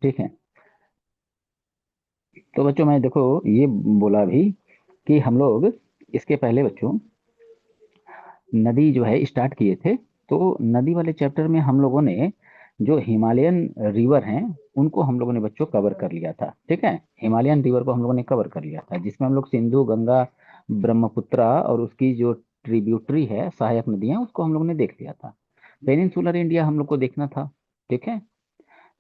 ठीक है। तो बच्चों मैं देखो ये बोला भी कि हम लोग इसके पहले बच्चों नदी जो है स्टार्ट किए थे। तो नदी वाले चैप्टर में हम लोगों ने जो हिमालयन रिवर हैं उनको हम लोगों ने बच्चों कवर कर लिया था। ठीक है, हिमालयन रिवर को हम लोगों ने कवर कर लिया था, जिसमें हम लोग सिंधु, गंगा, ब्रह्मपुत्रा और उसकी जो ट्रिब्यूटरी है, सहायक नदियां, उसको हम लोगों ने देख लिया था। पेनिनसुलर इंडिया हम लोग को देखना था। ठीक है,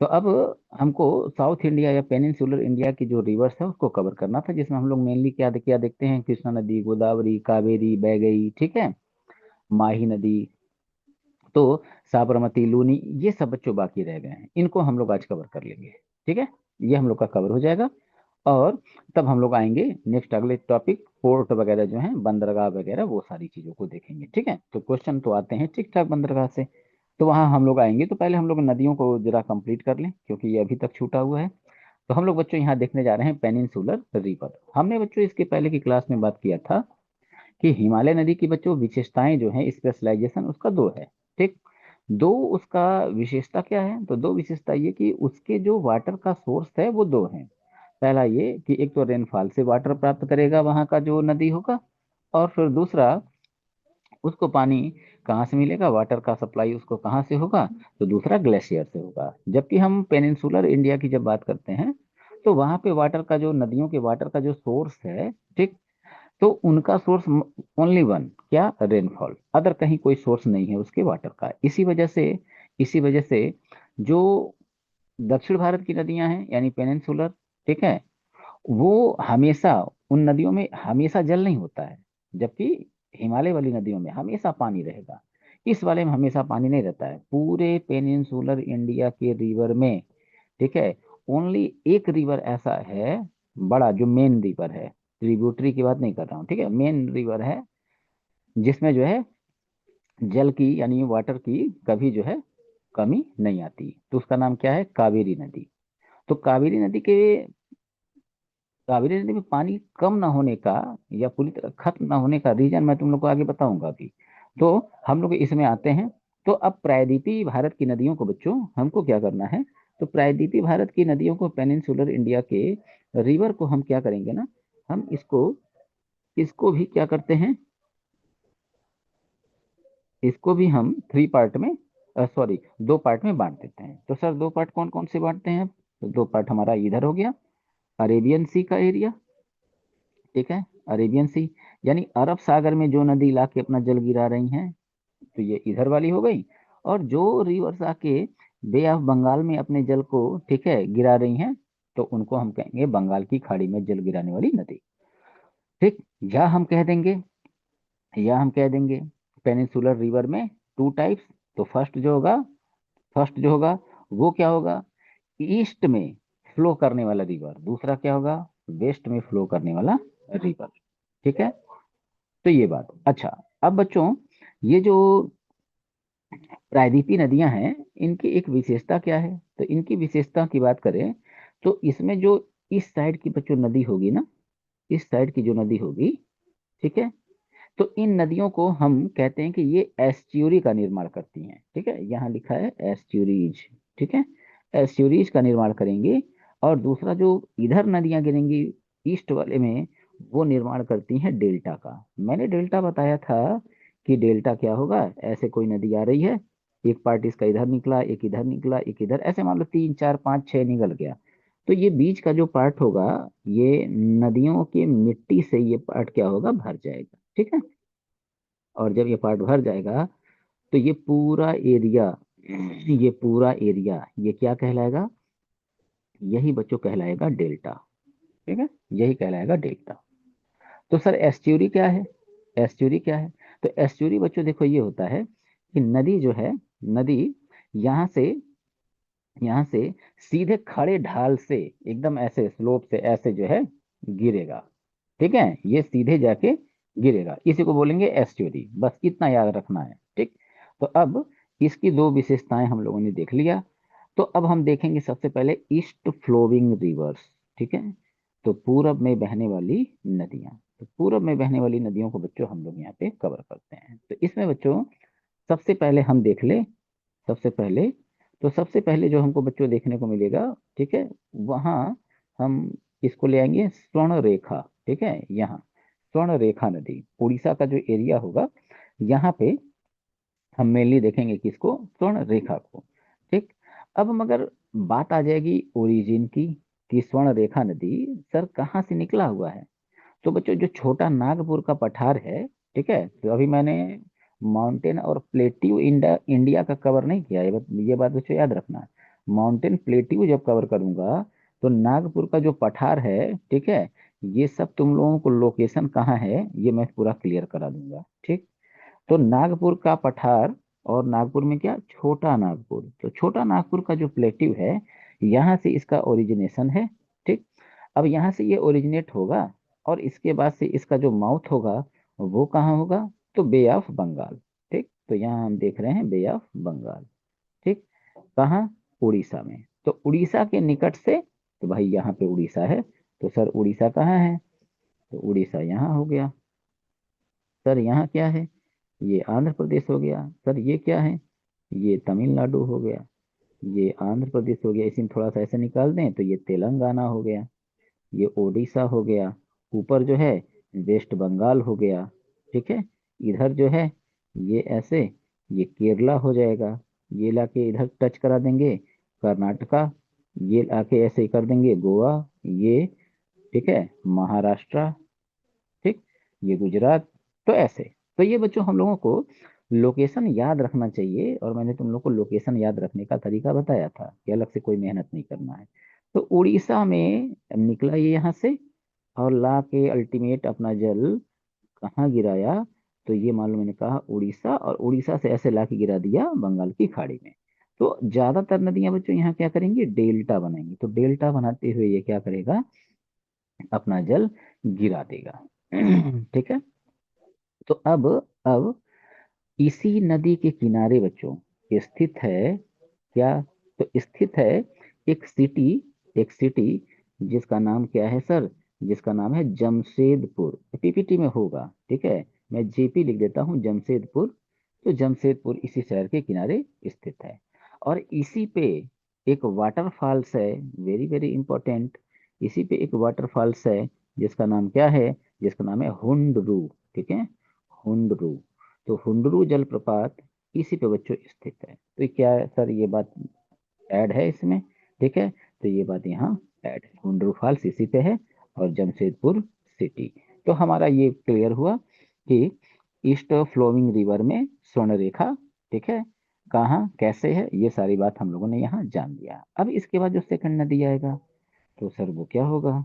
तो अब हमको साउथ इंडिया या पेनिनसुलर इंडिया की जो रिवर्स है उसको कवर करना था, जिसमें हम लोग मेनली क्या क्या देखते हैं, कृष्णा नदी, गोदावरी, कावेरी, बैगई, ठीक है, माही नदी, तो साबरमती, लूनी, ये सब बच्चों बाकी रह गए हैं, इनको हम लोग आज कवर कर लेंगे। ठीक है, ये हम लोग का कवर हो जाएगा। और तब हम लोग आएंगे नेक्स्ट अगले टॉपिक, पोर्ट वगैरह जो है, बंदरगाह वगैरह, वो सारी चीजों को देखेंगे। ठीक है, तो क्वेश्चन तो आते हैं ठीक ठाक बंदरगाह से, तो वहां हम लोग आएंगे। तो पहले हम लोग नदियों को जरा कंप्लीट कर लें, क्योंकि ये अभी तक छूटा हुआ है। तो हम लोग बच्चों यहाँ देखने जा रहे हैं पेनिनसुलर रिवर। हमने बच्चों इसके पहले की क्लास में बात किया था कि हिमालय नदी की बच्चों विशेषताएं जो है, स्पेशलाइजेशन उसका दो है। ठीक, दो उसका विशेषता क्या है, तो दो विशेषता ये कि उसके जो वाटर का सोर्स है वो दो है। पहला ये कि एक तो रेनफॉल से वाटर प्राप्त करेगा वहां का जो नदी होगा, और फिर दूसरा उसको पानी कहाँ से मिलेगा, वाटर का सप्लाई उसको कहाँ से होगा, तो दूसरा ग्लेशियर से होगा। जबकि हम पेनिनसुलर इंडिया की जब बात करते हैं तो वहां पे वाटर का जो, नदियों के वाटर का जो सोर्स है, ठीक, तो उनका सोर्स ओनली वन, क्या, रेनफॉल, अदर कहीं कोई सोर्स नहीं है उसके वाटर का। इसी वजह से जो दक्षिण भारत की नदियां हैं यानी पेनिनसुलर, ठीक है, वो हमेशा, उन नदियों में हमेशा जल नहीं होता है, जबकि हिमालय वाली नदियों में हमेशा पानी रहेगा। इस वाले में हमेशा पानी नहीं रहता है पूरे पेनिनसुलर इंडिया के रिवर में। ठीक है, ओनली एक रिवर ऐसा है, बड़ा, जो मेन रिवर है, ट्रिब्यूटरी की बात नहीं कर रहा हूँ, ठीक है, मेन रिवर है, जिसमें जो है जल की यानी वाटर की कभी जो है कमी नहीं आती। तो उसका नाम क्या है, कावेरी नदी। तो कावेरी नदी में पानी कम ना होने का या पूरी तरह खत्म ना होने का रीजन मैं तुम लोग को आगे बताऊंगा अभी। तो हम लोग इसमें आते हैं। तो अब प्रायद्वीपीय भारत की नदियों को बच्चों हमको क्या करना है, तो प्रायद्वीपीय भारत की नदियों को, पेनिनसुलर इंडिया के रिवर को हम क्या करेंगे ना, हम इसको इसको भी क्या करते हैं, इसको भी हम थ्री पार्ट में, सॉरी, दो पार्ट में बांट देते हैं। तो सर दो पार्ट कौन कौन से बांटते हैं, तो दो पार्ट हमारा इधर हो गया, अरेबियन सी का एरिया, ठीक है, अरेबियन सी, यानी अरब सागर में जो नदी ला के अपना जल गिरा रही हैं, तो ये इधर वाली हो गई। और जो रिवर्स आके बे ऑफ बंगाल में अपने जल को, ठीक है, गिरा रही हैं, तो उनको हम कहेंगे बंगाल की खाड़ी में जल गिराने वाली नदी। ठीक, या हम कह देंगे या हम कह देंगे पेनिनसुलर रिवर में टू टाइप्स। तो फर्स्ट जो होगा वो क्या होगा, ईस्ट में फ्लो करने वाला रिवर, दूसरा क्या होगा, वेस्ट में फ्लो करने वाला रिवर। ठीक है, तो ये बात। अच्छा, अब बच्चों ये जो प्रायद्वीपीय नदियां हैं, इनकी एक विशेषता क्या है, तो इनकी विशेषता की बात करें तो इसमें जो इस साइड की बच्चों नदी होगी ना, इस साइड की जो नदी होगी, ठीक है, तो इन नदियों को हम कहते हैं कि ये एस्च्यूरी का निर्माण करती हैं। ठीक है, यहाँ लिखा है एस्च्यूरीज, ठीक है, एस्च्यूरीज का निर्माण करेंगे। और दूसरा जो इधर नदियां गिरेंगी ईस्ट वाले में, वो निर्माण करती हैं डेल्टा का। मैंने डेल्टा बताया था कि डेल्टा क्या होगा, ऐसे कोई नदी आ रही है, एक पार्ट इसका इधर निकला, एक इधर निकला, एक इधर, ऐसे मान लो तीन चार पाँच छह निकल गया, तो ये बीच का जो पार्ट होगा, ये नदियों की मिट्टी से ये पार्ट क्या होगा, भर जाएगा। ठीक है, और जब ये पार्ट भर जाएगा तो ये पूरा एरिया ये क्या कहलाएगा, यही बच्चों कहलाएगा डेल्टा। ठीक है, यही कहलाएगा डेल्टा। तो सर एस्ट्यूरी क्या है, एस्ट्यूरी क्या है, तो एस्ट्यूरी बच्चों देखो ये होता है कि नदी जो है, नदी यहाँ से यहाँ से सीधे खड़े ढाल से, एकदम ऐसे स्लोप से ऐसे जो है गिरेगा। ठीक है, ये सीधे जाके गिरेगा, इसी को बोलेंगे एस्ट्यूरी, बस इतना याद रखना है। ठीक, तो अब इसकी दो विशेषताएं हम लोगों ने देख लिया। तो अब हम देखेंगे सबसे पहले ईस्ट फ्लोविंग रिवर्स। ठीक है, तो पूरब में बहने वाली नदियां, तो पूरब में बहने वाली नदियों को बच्चों हम लोग यहाँ पे कवर करते हैं। तो इसमें बच्चों सबसे पहले हम देख ले, सबसे पहले तो सबसे पहले जो हमको बच्चों देखने को मिलेगा, ठीक है, वहां हम इसको ले आएंगे स्वर्ण रेखा। ठीक है, यहाँ स्वर्ण रेखा नदी उड़ीसा का जो एरिया होगा, यहाँ पे हम मेनली देखेंगे किसको, स्वर्ण रेखा को। ठीक। अब मगर बात आ जाएगी ओरिजिन की, कि स्वर्ण रेखा नदी सर कहाँ से निकला हुआ है। तो बच्चों जो छोटा नागपुर का पठार है, ठीक है, तो अभी मैंने माउंटेन और प्लेट्यू इंडिया का कवर नहीं किया, ये बात बच्चों याद रखना। माउंटेन प्लेट्यू जब कवर करूंगा, तो नागपुर का जो पठार है, ठीक है, ये सब तुम लोगों को लोकेशन कहाँ है ये मैं पूरा क्लियर करा दूंगा। ठीक। तो नागपुर का पठार, और नागपुर में क्या, छोटा नागपुर, तो छोटा नागपुर का जो प्लेट्यू है, यहाँ से इसका ओरिजिनेशन है। ठीक। अब यहाँ से ये ओरिजिनेट होगा, और इसके बाद से इसका जो माउथ होगा वो कहाँ होगा, तो बे ऑफ बंगाल। ठीक, तो यहाँ हम देख रहे हैं बे ऑफ बंगाल। ठीक। कहाँ, उड़ीसा में। तो उड़ीसा के निकट से, तो भाई यहाँ पे उड़ीसा है, तो सर उड़ीसा कहाँ है, तो उड़ीसा यहाँ हो गया। सर यहाँ क्या है, ये आंध्र प्रदेश हो गया। सर ये क्या है, ये तमिलनाडु हो गया। ये आंध्र प्रदेश हो गया, इसी में थोड़ा सा ऐसे निकाल दें तो ये तेलंगाना हो गया। ये ओडिशा हो गया। ऊपर जो है वेस्ट बंगाल हो गया। ठीक है। इधर जो है ये ऐसे, ये केरला हो जाएगा। ये लाके इधर टच करा देंगे कर्नाटका। ये लाके ऐसे ही कर देंगे गोवा। ये, ठीक है, महाराष्ट्र। ठीक। ये गुजरात। तो ऐसे, तो ये बच्चों हम लोगों को लोकेशन याद रखना चाहिए, और मैंने तुम लोग को लोकेशन याद रखने का तरीका बताया था कि अलग से कोई मेहनत नहीं करना है। तो उड़ीसा में निकला ये यहाँ से, और ला के अल्टीमेट अपना जल कहाँ गिराया, तो ये मालूम, मैंने कहा उड़ीसा, और उड़ीसा से ऐसे ला के गिरा दिया बंगाल की खाड़ी में। तो ज्यादातर नदियां बच्चों यहाँ क्या करेंगी, डेल्टा बनाएंगी। तो डेल्टा बनाते हुए ये क्या करेगा, अपना जल गिरा देगा। ठीक है। तो अब इसी नदी के किनारे बच्चों स्थित है क्या, तो स्थित है एक सिटी, एक सिटी जिसका नाम क्या है सर, जिसका नाम है जमशेदपुर। पीपीटी में होगा, ठीक है, मैं जेपी लिख देता हूँ, जमशेदपुर। तो जमशेदपुर इसी शहर के किनारे स्थित है। और इसी पे एक वाटरफॉल्स है, वेरी वेरी इंपॉर्टेंट। इसी पे एक वाटरफॉल्स है जिसका नाम क्या है, जिसका नाम है हुंडरू। ठीक है, हुंडरू। तो हुंडरू जलप्रपात इसी पे बच्चों स्थित है। तो क्या है सर, ये बात ऐड है इसमें। ठीक है, तो ये बात यहाँ ऐड है, हुंडरू फॉल्स इसी पे है, और जमशेदपुर सिटी। तो हमारा ये क्लियर हुआ कि ईस्ट फ्लोइंग रिवर में स्वर्ण रेखा, ठीक है, कहाँ कैसे है, ये सारी बात हम लोगों ने यहाँ जान लिया। अब इसके बाद जो सेकंड नदी आएगा, तो सर वो क्या होगा,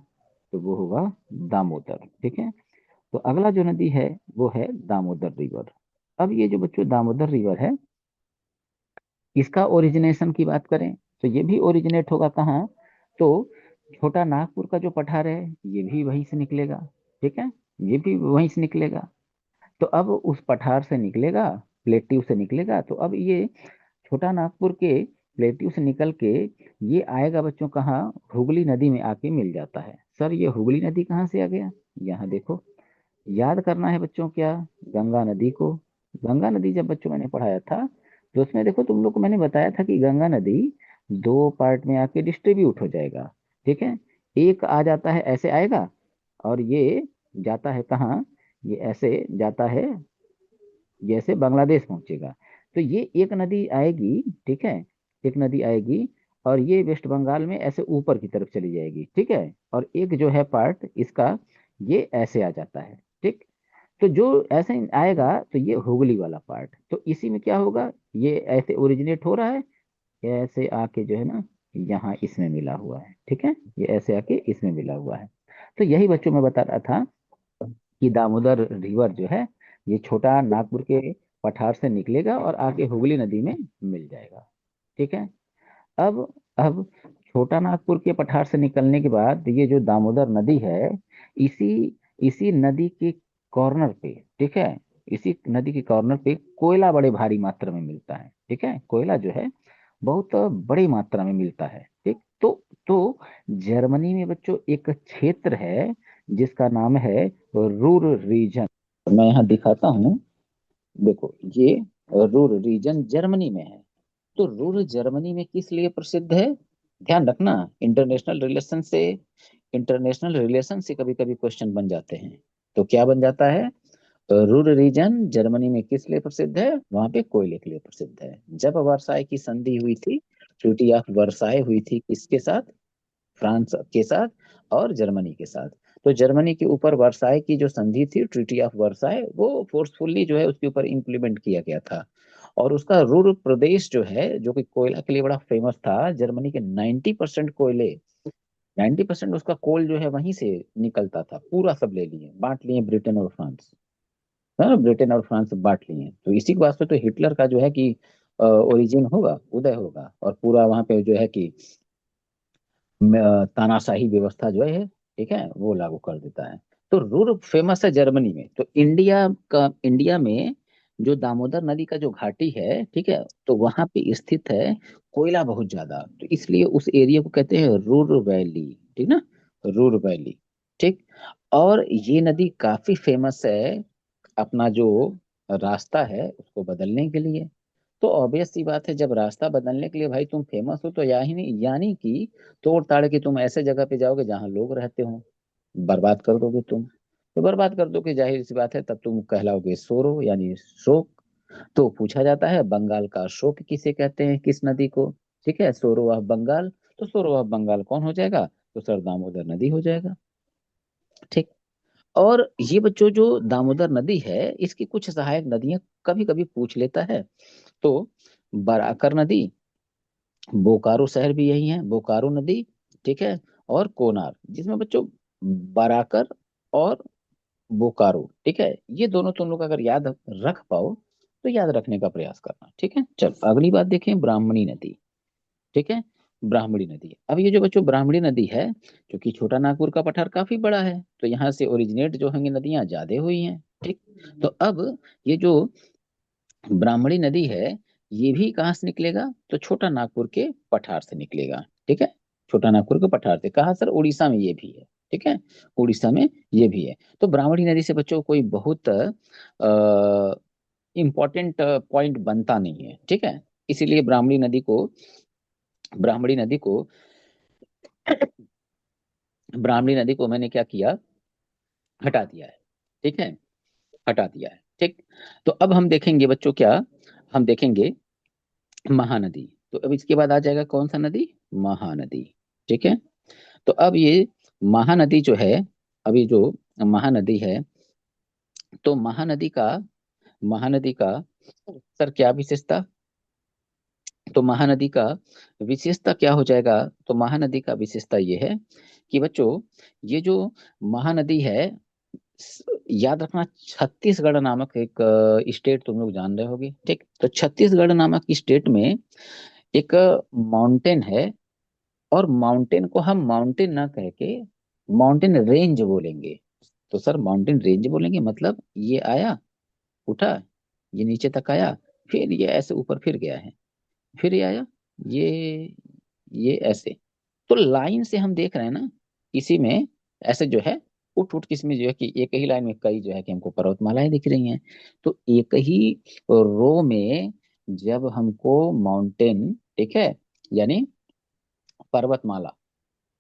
तो वो होगा दामोदर। ठीक है। तो अगला जो नदी है वो है दामोदर रिवर। अब ये जो बच्चों दामोदर रिवर है, इसका ओरिजिनेशन की बात करें, तो ये भी ओरिजिनेट होगा कहाँ, तो छोटा नागपुर का जो पठार है ये भी वहीं से निकलेगा। ठीक है, ये भी वहीं से निकलेगा। तो अब उस पठार से निकलेगा, प्लेट्यू से निकलेगा, तो अब ये छोटा नागपुर के प्लेट्यू से निकल के ये आएगा बच्चों कहाँ, हुगली नदी में आके मिल जाता है। सर ये हुगली नदी कहाँ से आ गया, यहाँ देखो, याद करना है बच्चों क्या, गंगा नदी को। गंगा नदी जब बच्चों मैंने पढ़ाया था, तो उसमें देखो तुम लोग को मैंने बताया था कि गंगा नदी दो पार्ट में आके डिस्ट्रीब्यूट हो जाएगा। ठीक है, एक आ जाता है ऐसे आएगा, और ये जाता है कहाँ, ये ऐसे जाता है, जैसे बांग्लादेश पहुंचेगा। तो ये एक नदी आएगी, ठीक है, एक नदी आएगी, और ये वेस्ट बंगाल में ऐसे ऊपर की तरफ चली जाएगी। ठीक है, और एक जो है पार्ट इसका, ये ऐसे आ जाता है। ठीक। तो जो ऐसे आएगा, तो ये हुगली वाला पार्ट, तो इसी में क्या होगा, ये ऐसे ओरिजिनेट हो रहा है, ये ऐसे आके जो है ना, यहाँ इसमें मिला हुआ है। ठीक है, ये ऐसे आके इसमें मिला हुआ है। तो यही बच्चों में बता रहा था कि दामोदर रिवर जो है, ये छोटा नागपुर के पठार से निकलेगा और आके हुगली नदी में मिल जाएगा। ठीक है। अब छोटा नागपुर के पठार से निकलने के बाद ये जो दामोदर नदी है, इसी इसी नदी के कॉर्नर पे, ठीक है, इसी नदी के कॉर्नर पे कोयला बड़े भारी मात्रा में मिलता है। ठीक है, कोयला जो है बहुत बड़ी मात्रा में मिलता है। ठीक। तो जर्मनी में बच्चों एक क्षेत्र है जिसका नाम है रूर रीजन। मैं यहाँ दिखाता हूँ, देखो ये रूर रीजन जर्मनी में है। तो रूर जर्मनी में किस लिए प्रसिद्ध है? ध्यान रखना, इंटरनेशनल रिलेशन से, इंटरनेशनल रिलेशन से कभी कभी क्वेश्चन बन जाते हैं। तो क्या बन जाता है? रूर रीजन जर्मनी में किस लिए प्रसिद्ध है? वहां पे कोयले के लिए प्रसिद्ध है। जब वर्साई की संधि हुई थी, ट्रीटी ऑफ वर्साई हुई थी किसके साथ? फ्रांस के साथ और जर्मनी के साथ। तो जर्मनी के ऊपर वर्साई की जो संधि थी, ट्रीटी ऑफ वर्साई, वो फोर्सफुल्ली जो है उसके ऊपर इम्प्लीमेंट किया गया था। और उसका रूर प्रदेश जो है, जो कि कोयला के लिए बड़ा फेमस था, जर्मनी के 90% कोयले, 90% उसका कोल जो है वहीं से निकलता था। पूरा सब ले लिए, बांट लिए ब्रिटेन और फ्रांस। हाँ, ब्रिटेन और फ्रांस बांट लिए। तो इसी के वास्ते तो हिटलर का जो है कि ओरिजिन होगा, उदय होगा, और पूरा वहां पे जो है कि तानाशाही व्यवस्था जो है, ठीक है, वो लागू कर देता है। तो रूर फेमस है जर्मनी में। तो इंडिया में जो दामोदर नदी का जो घाटी है, ठीक है, तो वहां पे स्थित है कोयला बहुत ज्यादा, तो इसलिए उस एरिया को कहते हैं रूर वैली। ठीक ना, रूर वैली। ठीक। और ये नदी काफी फेमस है अपना जो रास्ता है उसको बदलने के लिए। तो ऑब्वियस सी बात है, जब रास्ता बदलने के लिए भाई तुम फेमस हो, तो यानी कि तोड़ ताड़ के तुम ऐसे जगह पे जाओगे जहां लोग रहते हो, बर्बाद कर दोगे तुम। तो बर्बाद कर दोगे, जाहिर सी बात है, तब तुम कहलाओगे सोरो, यानी शोक। तो पूछा जाता है बंगाल का शोक किसे कहते हैं, किस नदी को? ठीक है, सोरो ऑफ बंगाल। तो सोरो ऑफ बंगाल कौन हो जाएगा? तो सर दामोदर नदी हो जाएगा। ठीक। और ये बच्चों जो दामोदर नदी है, इसकी कुछ सहायक नदियां कभी कभी पूछ लेता है। तो बराकर नदी, बोकारो शहर भी यही है, बोकारो नदी, ठीक है, और कोनार, जिसमें बच्चों बराकर और बोकारो, ठीक है, ये दोनों तुम लोग अगर याद रख पाओ तो याद रखने का प्रयास करना। ठीक है, चल अगली बात देखें, ब्राह्मणी नदी। ठीक है, ब्राह्मणी नदी। अब ये जो बच्चों ब्राह्मणी नदी है, क्योंकि छोटा नागपुर का पठार काफी बड़ा है, तो यहाँ से ओरिजिनेट जो होंगी नदियां ज्यादा हुई हैं। ठीक। तो अब ये जो ब्राह्मणी नदी है, ये भी कहाँ से निकलेगा? तो छोटा नागपुर के पठार से निकलेगा। ठीक है, छोटा नागपुर के पठार से। कहा सर? उड़ीसा में ये भी है। ठीक है, उड़ीसा में ये भी है। तो ब्राह्मणी नदी से बच्चों कोई बहुत इंपॉर्टेंट पॉइंट बनता नहीं है। ठीक है, इसीलिए ब्राह्मणी नदी को ब्राह्मणी नदी को मैंने क्या किया? हटा दिया है। ठीक है, हटा दिया है। ठीक। तो अब हम देखेंगे बच्चों क्या, हम देखेंगे महानदी। तो अब इसके बाद आ जाएगा कौन सा नदी? महानदी। ठीक है। तो अब ये महानदी जो है, अभी जो महानदी है, तो महानदी का सर क्या विशेषता? तो महानदी का विशेषता क्या हो जाएगा? तो महानदी का विशेषता ये है कि बच्चों, ये जो महानदी है, याद रखना, छत्तीसगढ़ नामक एक स्टेट तुम लोग जान रहे होगे। ठीक। तो छत्तीसगढ़ नामक स्टेट में एक माउंटेन है, और माउंटेन को हम माउंटेन ना कह के माउंटेन रेंज बोलेंगे। तो सर माउंटेन रेंज बोलेंगे मतलब ये आया, उठा, ये नीचे तक आया, फिर ये ऐसे ऊपर फिर गया है, फिर ये आया, ये ये ऐसे। तो लाइन से हम देख रहे हैं ना, इसी में ऐसे जो है, उठ उठ किसमें जो है कि एक ही लाइन में कई जो है कि हमको पर्वतमालाएं दिख रही हैं। तो एक ही रो में जब हमको माउंटेन, ठीक है, यानी पर्वतमाला,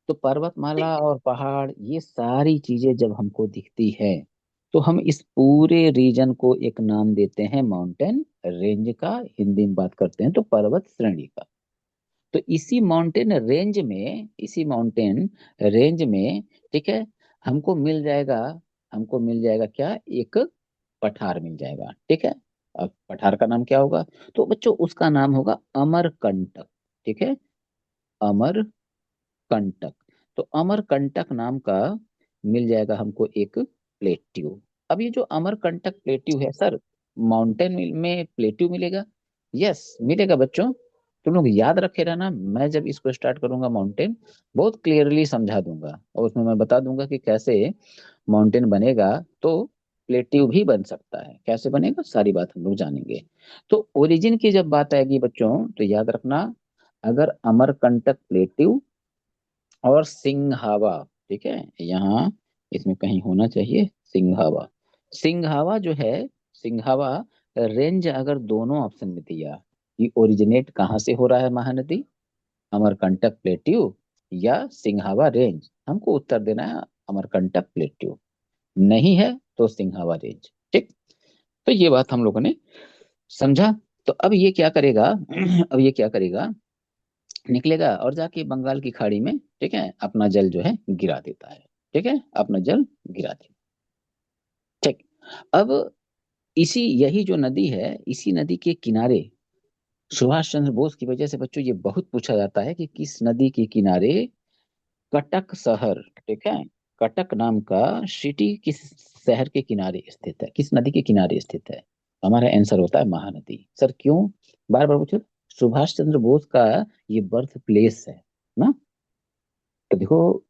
तो पर्वतमाला और पहाड़, ये सारी चीजें जब हमको दिखती है, तो हम इस पूरे रीजन को एक नाम देते हैं माउंटेन रेंज का, हिंदी में बात करते हैं तो पर्वत श्रेणी का। तो इसी माउंटेन रेंज में, ठीक है, हमको मिल जाएगा, हमको मिल जाएगा क्या? एक पठार मिल जाएगा। ठीक है, अब पठार का नाम क्या होगा? तो बच्चों उसका नाम होगा अमरकंटक। ठीक है, अमरकंटक। तो अमरकंटक नाम का मिल जाएगा हमको एक प्लेट्यू। अब ये जो अमरकंटक प्लेट्यू है सर, माउंटेन में प्लेट्यू मिलेगा? यस मिलेगा बच्चों। तुम लोग याद रखे रहना, मैं जब इसको स्टार्ट करूंगा माउंटेन, बहुत क्लियरली समझा दूंगा, और उसमें मैं बता दूंगा कि कैसे माउंटेन बनेगा। तो प्लेट्यू भी बन सकता है, कैसे बनेगा सारी बात हम लोग जानेंगे। तो ओरिजिन की जब बात आएगी बच्चों, तो याद रखना, अगर अमरकंटक प्लेट्यू और सिंघावा, ठीक है, यहाँ इसमें कहीं होना चाहिए सिंघावा। सिंघावा जो है, सिंघावा रेंज अगर दोनों ऑप्शन में दिया, कि ओरिजिनेट कहाँ से हो रहा है महानदी, अमरकंटक प्लेट्यू या सिंघावा रेंज। हमको उत्तर देना है अमरकंटक प्लेट्यू, नहीं है तो सिंघावा रेंज। ठीक, तो ये बात हम लोगों ने समझा। तो अब ये क्या करेगा अब ये क्या करेगा, निकलेगा और जाके बंगाल की खाड़ी में, ठीक है, अपना जल जो है गिरा देता है। ठीक है, अपना जल गिरा देता। ठीक, अब इसी यही जो नदी है, इसी नदी के किनारे सुभाष चंद्र बोस की वजह से बच्चों ये बहुत पूछा जाता है कि किस नदी के किनारे कटक शहर, ठीक है, कटक नाम का सिटी किस शहर के किनारे स्थित है, किस नदी के किनारे स्थित है। हमारा आंसर होता है महानदी। सर क्यों, बार बार पूछो। सुभाष चंद्र बोस का ये बर्थ प्लेस है ना। तो देखो,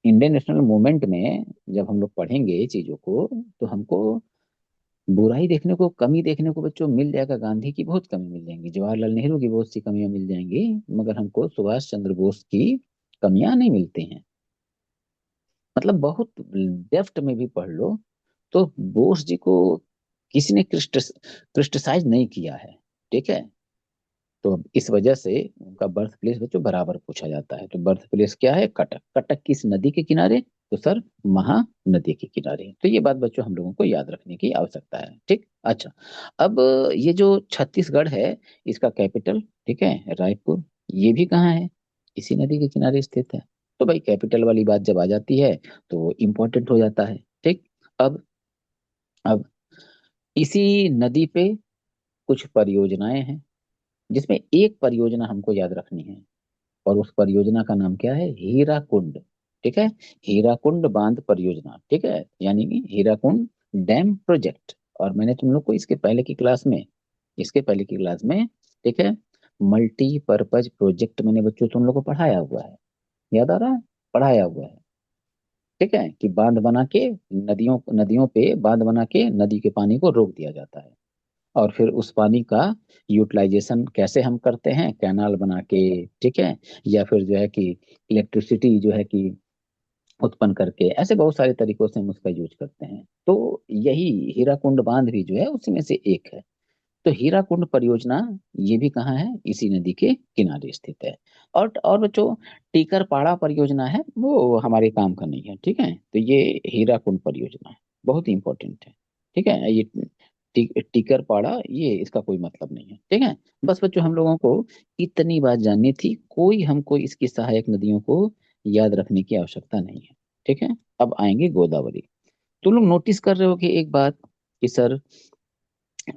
इंडियन नेशनल मूवमेंट में जब हम लोग पढ़ेंगे चीजों को, तो हमको बुराई देखने को, कमी देखने को बच्चों मिल जाएगा। गांधी की बहुत कमी मिल जाएंगी, जवाहरलाल नेहरू की बहुत सी कमियां मिल जाएंगी, मगर हमको सुभाष चंद्र बोस की कमियां नहीं मिलती हैं। मतलब बहुत डेप्थ में भी पढ़ लो तो बोस जी को किसी ने क्रिटिसाइज नहीं किया है। ठीक है, तो इस वजह से उनका बर्थ प्लेस बच्चों बराबर पूछा जाता है। तो बर्थ प्लेस क्या है, कटक। कटक किस नदी के किनारे, तो सर महानदी के किनारे। तो ये बात बच्चों हम लोगों को याद रखने की आवश्यकता है। ठीक, अच्छा, अब ये जो छत्तीसगढ़ है, इसका कैपिटल, ठीक है, रायपुर, ये भी कहाँ है, इसी नदी के किनारे स्थित है। तो भाई कैपिटल वाली बात जब आ जाती है तो इम्पोर्टेंट हो जाता है। ठीक, अब अब इसी नदी पे कुछ परियोजनाएं हैं, जिसमें एक परियोजना हमको याद रखनी है, और उस परियोजना का नाम क्या है, हीराकुंड। ठीक है, हीराकुंड बांध परियोजना। ठीक है, यानी कि हीराकुंड डैम प्रोजेक्ट। और मैंने तुम लोग को इसके पहले की क्लास में, ठीक है, मल्टीपर्पज प्रोजेक्ट मैंने बच्चों तुम लोग को पढ़ाया हुआ है, याद आ रहा है, पढ़ाया हुआ है। ठीक है, कि बांध बना के नदियों नदियों पे बांध बना के नदी के पानी को रोक दिया जाता है, और फिर उस पानी का यूटिलाइजेशन कैसे हम करते हैं, कैनाल बना के, ठीक है, या फिर जो है कि इलेक्ट्रिसिटी जो है कि उत्पन्न करके, ऐसे बहुत सारे तरीकों से हम उसका यूज करते हैं। तो यही हीराकुंड बांध भी जो है उसी में से एक है। तो हीराकुंड परियोजना ये भी कहाँ है, इसी नदी के किनारे स्थित है। और बच्चों, टीकरपाड़ा परियोजना है, वो हमारे काम का नहीं है। ठीक है, तो ये हीराकुंड परियोजना है, बहुत इंपॉर्टेंट है। ठीक है, ये टीकरपाड़ा, ये इसका कोई मतलब नहीं है। ठीक है, बस बच्चों हम लोगों को इतनी बात जाननी थी, कोई हमको इसकी सहायक नदियों को याद रखने की आवश्यकता नहीं है। ठीक है, अब आएंगे गोदावरी। तुम लोग नोटिस कर रहे हो कि एक बात, कि सर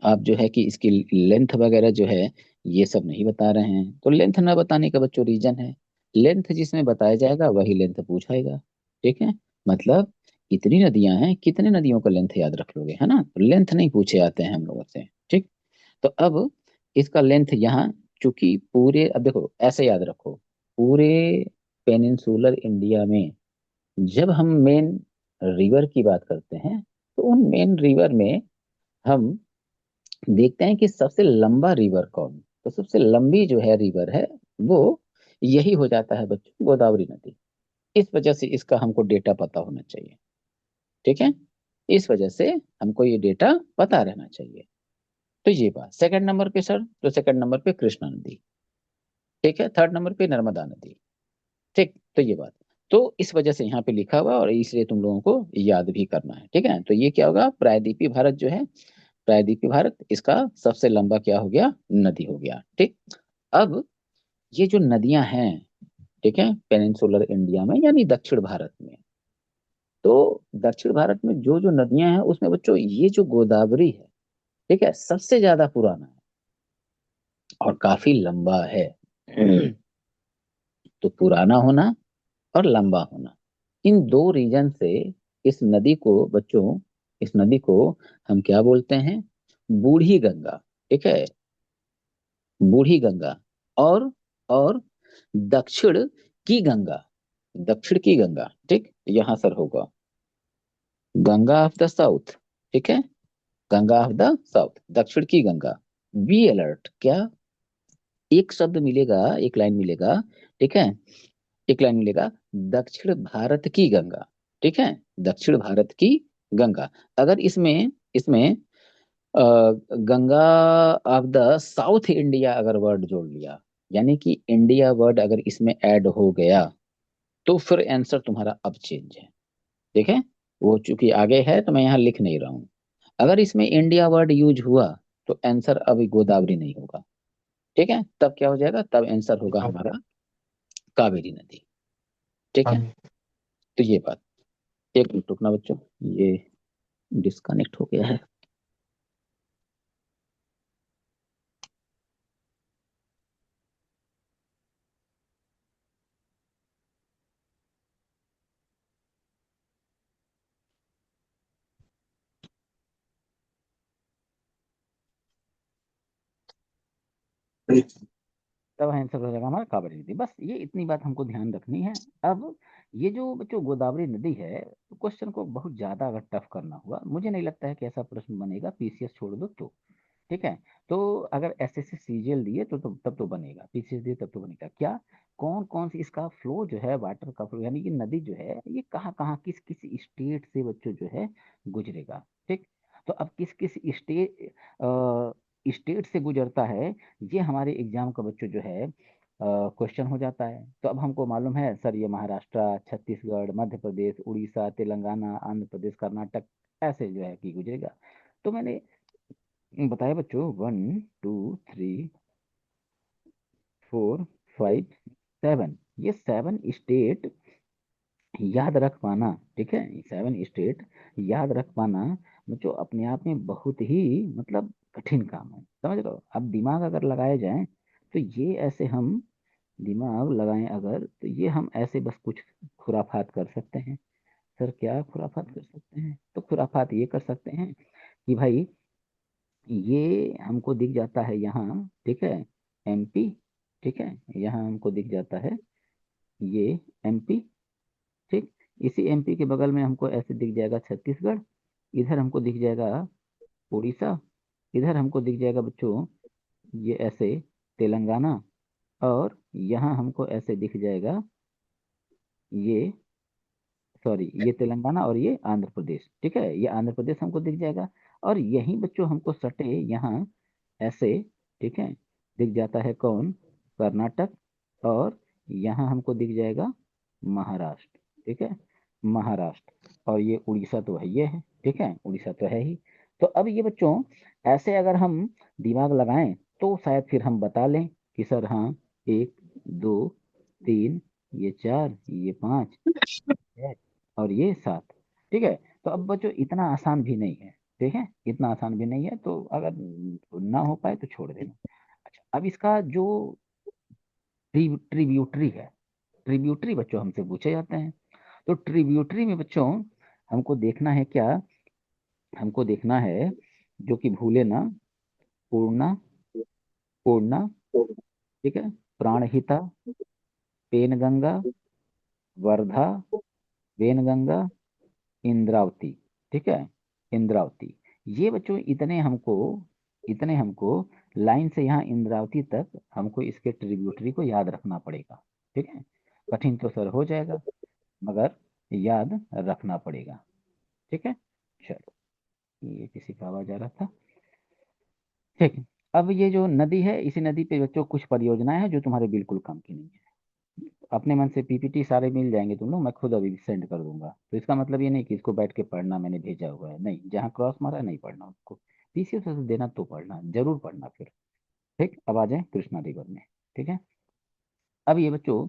आप जो है कि इसकी लेंथ वगैरह जो है ये सब नहीं बता रहे हैं। तो लेंथ ना बताने का बच्चों रीजन है, लेंथ जिसमें बताया जाएगा वही लेंथ पूछाएगा। ठीक है, मतलब इतनी नदियां हैं, कितने नदियों का लेंथ याद रख लोगे, है ना, तो लेंथ नहीं पूछे जाते हैं हम लोगों से। ठीक, तो अब इसका लेंथ यहाँ, चूंकि पूरे, अब देखो ऐसे याद रखो, पूरे पेनिनसुलर इंडिया में जब हम मेन रिवर की बात करते हैं, तो उन मेन रिवर में हम देखते हैं कि सबसे लंबा रिवर कौन। तो सबसे लंबी जो है रिवर है, वो यही हो जाता है बच्चों, गोदावरी नदी। इस वजह से इसका हमको डेटा पता होना चाहिए। ठीक है, इस वजह से हमको ये डेटा पता रहना चाहिए। तो ये बात सेकंड नंबर पे सर, तो सेकंड नंबर पे कृष्णा नदी। ठीक है, थर्ड नंबर पे नर्मदा नदी। ठीक, तो ये बात, तो इस वजह से यहाँ पे लिखा हुआ, और इसलिए तुम लोगों को याद भी करना है। ठीक है, तो ये क्या होगा, प्रायद्वीपीय भारत जो है, प्रायद्वीपीय भारत, इसका सबसे लंबा क्या हो गया, नदी हो गया। ठीक, अब ये जो नदियां हैं, ठीक है, पेनिनसुलर इंडिया में यानी दक्षिण भारत में, तो दक्षिण भारत में जो जो नदियां हैं उसमें बच्चों ये जो गोदावरी है, ठीक है, सबसे ज्यादा पुराना है और काफी लंबा है। तो पुराना होना और लंबा होना, इन दो रीजन से इस नदी को बच्चों, इस नदी को हम क्या बोलते हैं, बूढ़ी गंगा। ठीक है, बूढ़ी गंगा, और और दक्षिण की गंगा, दक्षिण की गंगा। ठीक, यहां सर होगा गंगा ऑफ द साउथ। ठीक है, गंगा ऑफ द साउथ, दक्षिण की गंगा। बी अलर्ट, क्या एक शब्द मिलेगा, एक लाइन मिलेगा, ठीक है, एक लाइन मिलेगा, दक्षिण भारत की गंगा। ठीक है, दक्षिण भारत की गंगा। अगर इसमें इसमें Ganga of the south India अगर वर्ड जोड़ लिया, यानी कि इंडिया वर्ड अगर इसमें ऐड हो गया, तो फिर आंसर तुम्हारा अब चेंज है। ठीक है, वो चूंकि आगे है तो मैं यहाँ लिख नहीं रहा हूँ। अगर इसमें इंडिया वर्ड यूज हुआ तो आंसर अभी गोदावरी नहीं होगा। ठीक है, तब क्या हो जाएगा, तब आंसर होगा हाँ हमारा कावेरी नदी। ठीक हाँ है, जी। तो ये बात। एक मिनट रुकना बच्चों, ये डिस्कनेक्ट हो गया है। तब आंसर हो जाएगा हमारा कावेरी नदी। बस ये इतनी बात हमको ध्यान रखनी है। अब ये जो बच्चों गोदावरी नदी है, तो क्वेश्चन को बहुत ज्यादा अगर टफ करना हुआ, मुझे नहीं लगता है कि ऐसा प्रश्न बनेगा, पीसीएस छोड़ दो तो। ठीक है, तो अगर एसएससी सीजीएल दिए तो तब तो बनेगा, पीसीएस दिए तब तो बनेगा क्या, कौन कौन सी इसका फ्लो जो है, वाटर का फ्लो, यानी कि नदी जो है ये कहाँ कहाँ किस किस स्टेट से बच्चों जो है गुजरेगा। ठीक, तो अब किस किस स्टेट स्टेट से गुजरता है, ये हमारे एग्जाम का बच्चों जो है क्वेश्चन हो जाता है। तो अब हमको मालूम है सर, ये महाराष्ट्र, छत्तीसगढ़, मध्य प्रदेश, उड़ीसा, तेलंगाना, आंध्र प्रदेश, कर्नाटक, ऐसे जो है कि गुजरेगा। तो मैंने बताया बच्चों, 1 2 3 4 5 7, ये 7 स्टेट याद रख पाना। ठीक है, 7 स्टेट याद रख पाना बच्चों अपने आप में बहुत ही मतलब कठिन काम है, समझ रहे हो। अब दिमाग अगर लगाए जाए तो ये ऐसे हम दिमाग लगाएं अगर, तो ये हम ऐसे बस कुछ खुराफात कर सकते हैं। सर क्या खुराफात कर सकते हैं, तो खुराफात ये कर सकते हैं कि भाई ये हमको दिख जाता है यहाँ, ठीक है, एमपी। ठीक है, यहाँ हमको दिख जाता है ये एमपी। ठीक, इसी एमपी के बगल में हमको ऐसे दिख जाएगा छत्तीसगढ़, इधर हमको दिख जाएगा उड़ीसा, इधर हमको दिख जाएगा बच्चों ये ऐसे तेलंगाना, और यहाँ हमको ऐसे दिख जाएगा ये, सॉरी, ये तेलंगाना और ये आंध्र प्रदेश। ठीक है, ये आंध्र प्रदेश हमको दिख जाएगा, और यहीं बच्चों हमको सटे यहाँ ऐसे, ठीक है, दिख जाता है कौन, कर्नाटक, और यहाँ हमको दिख जाएगा महाराष्ट्र। ठीक है, महाराष्ट्र, और ये उड़ीसा तो है, ये है, ठीक है, उड़ीसा तो है ही। तो अब ये बच्चों ऐसे अगर हम दिमाग लगाएं तो शायद फिर हम बता लें कि सर हाँ, 1 2 3, ये 4, ये 5 है, और ये 7। ठीक है, तो अब बच्चों इतना आसान भी नहीं है। ठीक है, इतना आसान भी नहीं है, तो अगर ना हो पाए तो छोड़ देना। अच्छा, अब इसका जो ट्रिब्यूटरी है, ट्रिब्यूटरी बच्चों हमसे पूछे जाते हैं। तो ट्रिब्यूटरी में बच्चों हमको देखना है क्या, हमको देखना है जो कि भूले ना, पूर्णा, पूर्णा, ठीक है, प्राणहिता, पेनगंगा, वर्धा, वेनगंगा, इंद्रावती। ठीक है, इंद्रावती। ये बच्चों इतने हमको लाइन से यहाँ इंद्रावती तक हमको इसके ट्रिब्यूटरी को याद रखना पड़ेगा। ठीक है, कठिन तो सर हो जाएगा, मगर याद रखना पड़ेगा। ठीक है, चलो, ये किसी का आवाज आ रहा था। ठीक है, अब ये जो नदी है, इसी नदी पे बच्चों कुछ परियोजनाएं हैं जो तुम्हारे बिल्कुल काम की नहीं है। अपने मन से पीपीटी सारे मिल जाएंगे तुम लोग, मैं खुद अभी सेंड कर दूंगा। तो इसका मतलब ये नहीं कि इसको बैठ के पढ़ना मैंने भेजा हुआ है, नहीं, जहाँ क्रॉस मारा नहीं पढ़ना उसको, पीसीएस से देना तो पढ़ना, जरूर पढ़ना फिर। ठीक, अब आ जाए कृष्णा रिवर में। ठीक है, अब ये बच्चों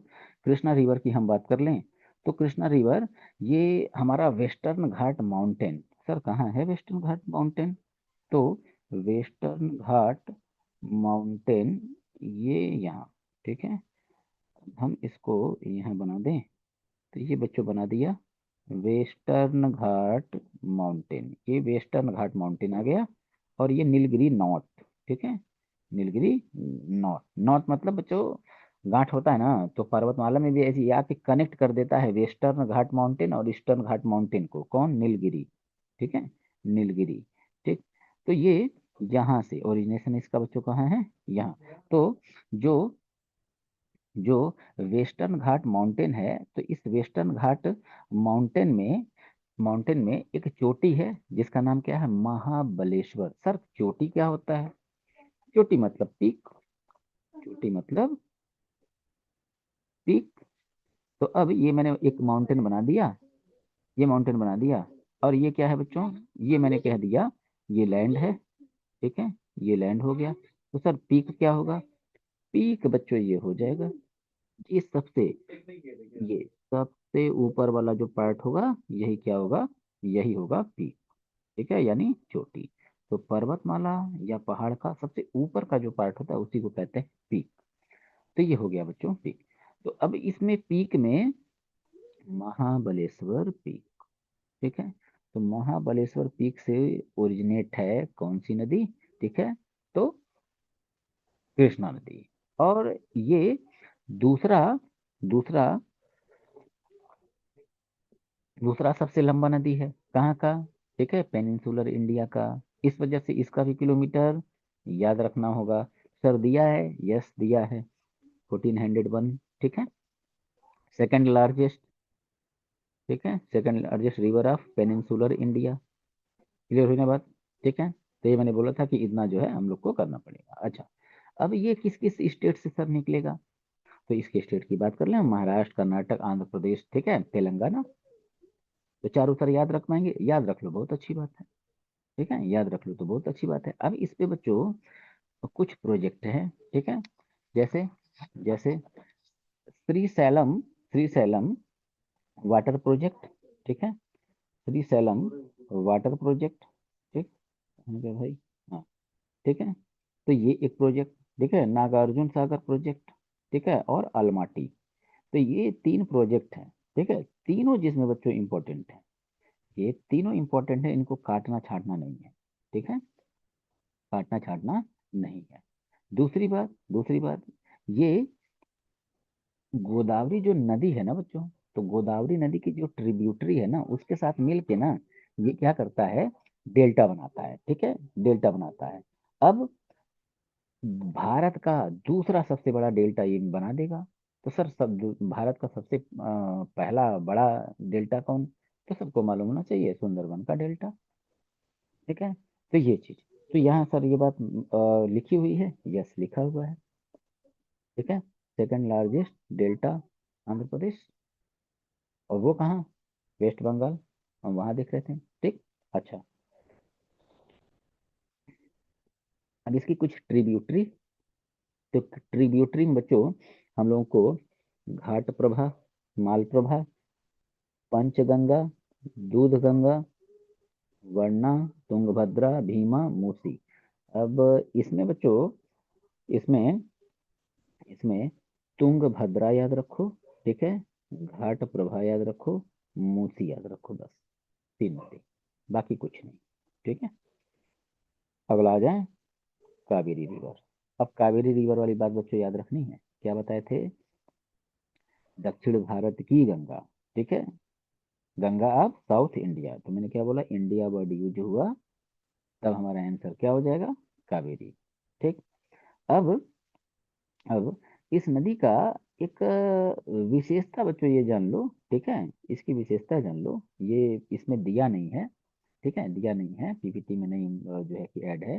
कृष्णा रिवर की हम बात कर लें, तो कृष्णा रिवर ये हमारा वेस्टर्न घाट माउंटेन, सर कहाँ है वेस्टर्न घाट माउंटेन, तो वेस्टर्न घाट माउंटेन ये यहाँ। ठीक है, हम इसको यहाँ बना दें, तो ये बच्चों बना दिया वेस्टर्न घाट माउंटेन, ये वेस्टर्न घाट माउंटेन आ गया, और ये नीलगिरी नॉट। ठीक है, नीलगिरी नॉट, नॉट मतलब बच्चों घाट होता है ना, तो पर्वतमाला में भी ऐसे आके कनेक्ट कर देता है वेस्टर्न घाट माउंटेन और ईस्टर्न घाट माउंटेन को, कौन, नीलगिरी। ठीक है, नीलगिरी। ठीक, तो ये यहाँ से ओरिजिनेशन इसका बच्चों कहाँ है, यहाँ। तो जो जो वेस्टर्न घाट माउंटेन है, तो इस वेस्टर्न घाट माउंटेन में माउंटेन में एक चोटी है जिसका नाम क्या है, महाबलेश्वर। सर चोटी क्या होता है? चोटी मतलब पीक, चोटी मतलब पीक। तो अब ये मैंने एक माउंटेन बना दिया, ये माउंटेन बना दिया, और ये क्या है बच्चों, ये मैंने कह दिया ये लैंड है, ठीक है, ये लैंड हो गया। तो सर पीक क्या होगा? पीक बच्चों ये हो जाएगा, ये सबसे, ये सबसे ऊपर वाला जो पार्ट होगा यही क्या होगा, यही होगा पीक, ठीक है, यानी चोटी। तो पर्वतमाला या पहाड़ का सबसे ऊपर का जो पार्ट होता है उसी को कहते हैं पीक। तो ये हो गया बच्चों पीक। तो अब इसमें पीक में महाबलेश्वर पीक, ठीक है। तो महाबलेश्वर पीक से ओरिजिनेट है कौन सी नदी? ठीक है, तो कृष्णा नदी। और ये दूसरा दूसरा दूसरा सबसे लंबा नदी है कहाँ का? ठीक है, पेनिनसुलर इंडिया का। इस वजह से इसका भी किलोमीटर याद रखना होगा। सर दिया है, यस दिया है, 1401, ठीक है। सेकंड लार्जेस्ट, ठीक है, second largest river of peninsular India. Clear हुई ना बात? ठीक है। तो ये मैंने बोला था कि इतना जो है हम लोग को करना पड़ेगा। अच्छा, अब ये किस किस स्टेट से सर निकलेगा? तो इसके स्टेट की बात कर लें, महाराष्ट्र, कर्नाटक, आंध्र प्रदेश, ठीक है, तेलंगाना। तो चारों सर याद रख पाएंगे? याद रख लो, बहुत अच्छी बात है, ठीक है, याद रख लो तो बहुत अच्छी बात है। अब इस पे बच्चों कुछ प्रोजेक्ट है, ठीक है, जैसे जैसे श्रीशैलम, श्रीशैलम वाटर प्रोजेक्ट, ठीक है, श्रीशैलम वाटर प्रोजेक्ट, ठीक है क्या भाई? हाँ, ठीक है। तो ये एक प्रोजेक्ट, ठीक है, नागार्जुन सागर प्रोजेक्ट, ठीक है, और अलमाटी। तो ये तीन प्रोजेक्ट हैं, ठीक है, तीनों जिसमें बच्चों इंपॉर्टेंट है, ये तीनों इंपॉर्टेंट है, इनको काटना छाटना नहीं है, ठीक है, काटना छाटना नहीं है। दूसरी बात, ये गोदावरी जो नदी है ना बच्चों, तो गोदावरी नदी की जो ट्रिब्यूटरी है ना उसके साथ मिल के ना ये क्या करता है, डेल्टा बनाता है, ठीक है, डेल्टा बनाता है। अब भारत का दूसरा सबसे बड़ा डेल्टा ये बना देगा। तो सर भारत का सबसे पहला बड़ा डेल्टा कौन? तो सबको मालूम होना चाहिए, सुंदरबन का डेल्टा, ठीक है। तो ये चीज, तो यहाँ सर ये बात लिखी हुई है, यस लिखा हुआ है, ठीक है। Second largest delta Andhra Pradesh, और वो कहाँ? वेस्ट बंगाल, हम वहां देख रहे थे, ठीक। अच्छा, अब इसकी कुछ ट्रिब्यूटरी, तो ट्रिब्यूटरी में बच्चों हम लोगों को घाट प्रभा, माल प्रभा, पंचगंगा, दूध गंगा, वर्णा, तुंगभद्रा, भीमा, मूसी। अब इसमें बच्चों, इसमें इसमें तुंगभद्रा याद रखो, ठीक है, घाट प्रभा याद रखो, मूसी याद रखो, बस तीन नदी, बाकी कुछ नहीं, ठीक है। अगला आ जाए, कावेरी रिवर। अब कावेरी रिवर वाली बात बच्चों याद रखनी है, क्या बताए थे? दक्षिण भारत की गंगा, ठीक है, गंगा ऑफ साउथ इंडिया। तो मैंने क्या बोला, इंडिया वर्ड यूज हुआ, तब हमारा आंसर क्या हो जाएगा, कावेरी, ठीक। अब अब इस नदी का एक विशेषता बच्चों ये जान लो, ठीक है, इसकी विशेषता जान लो, ये इसमें दिया नहीं है, ठीक है, दिया नहीं है, पीपीटी में नहीं जो है कि ऐड है,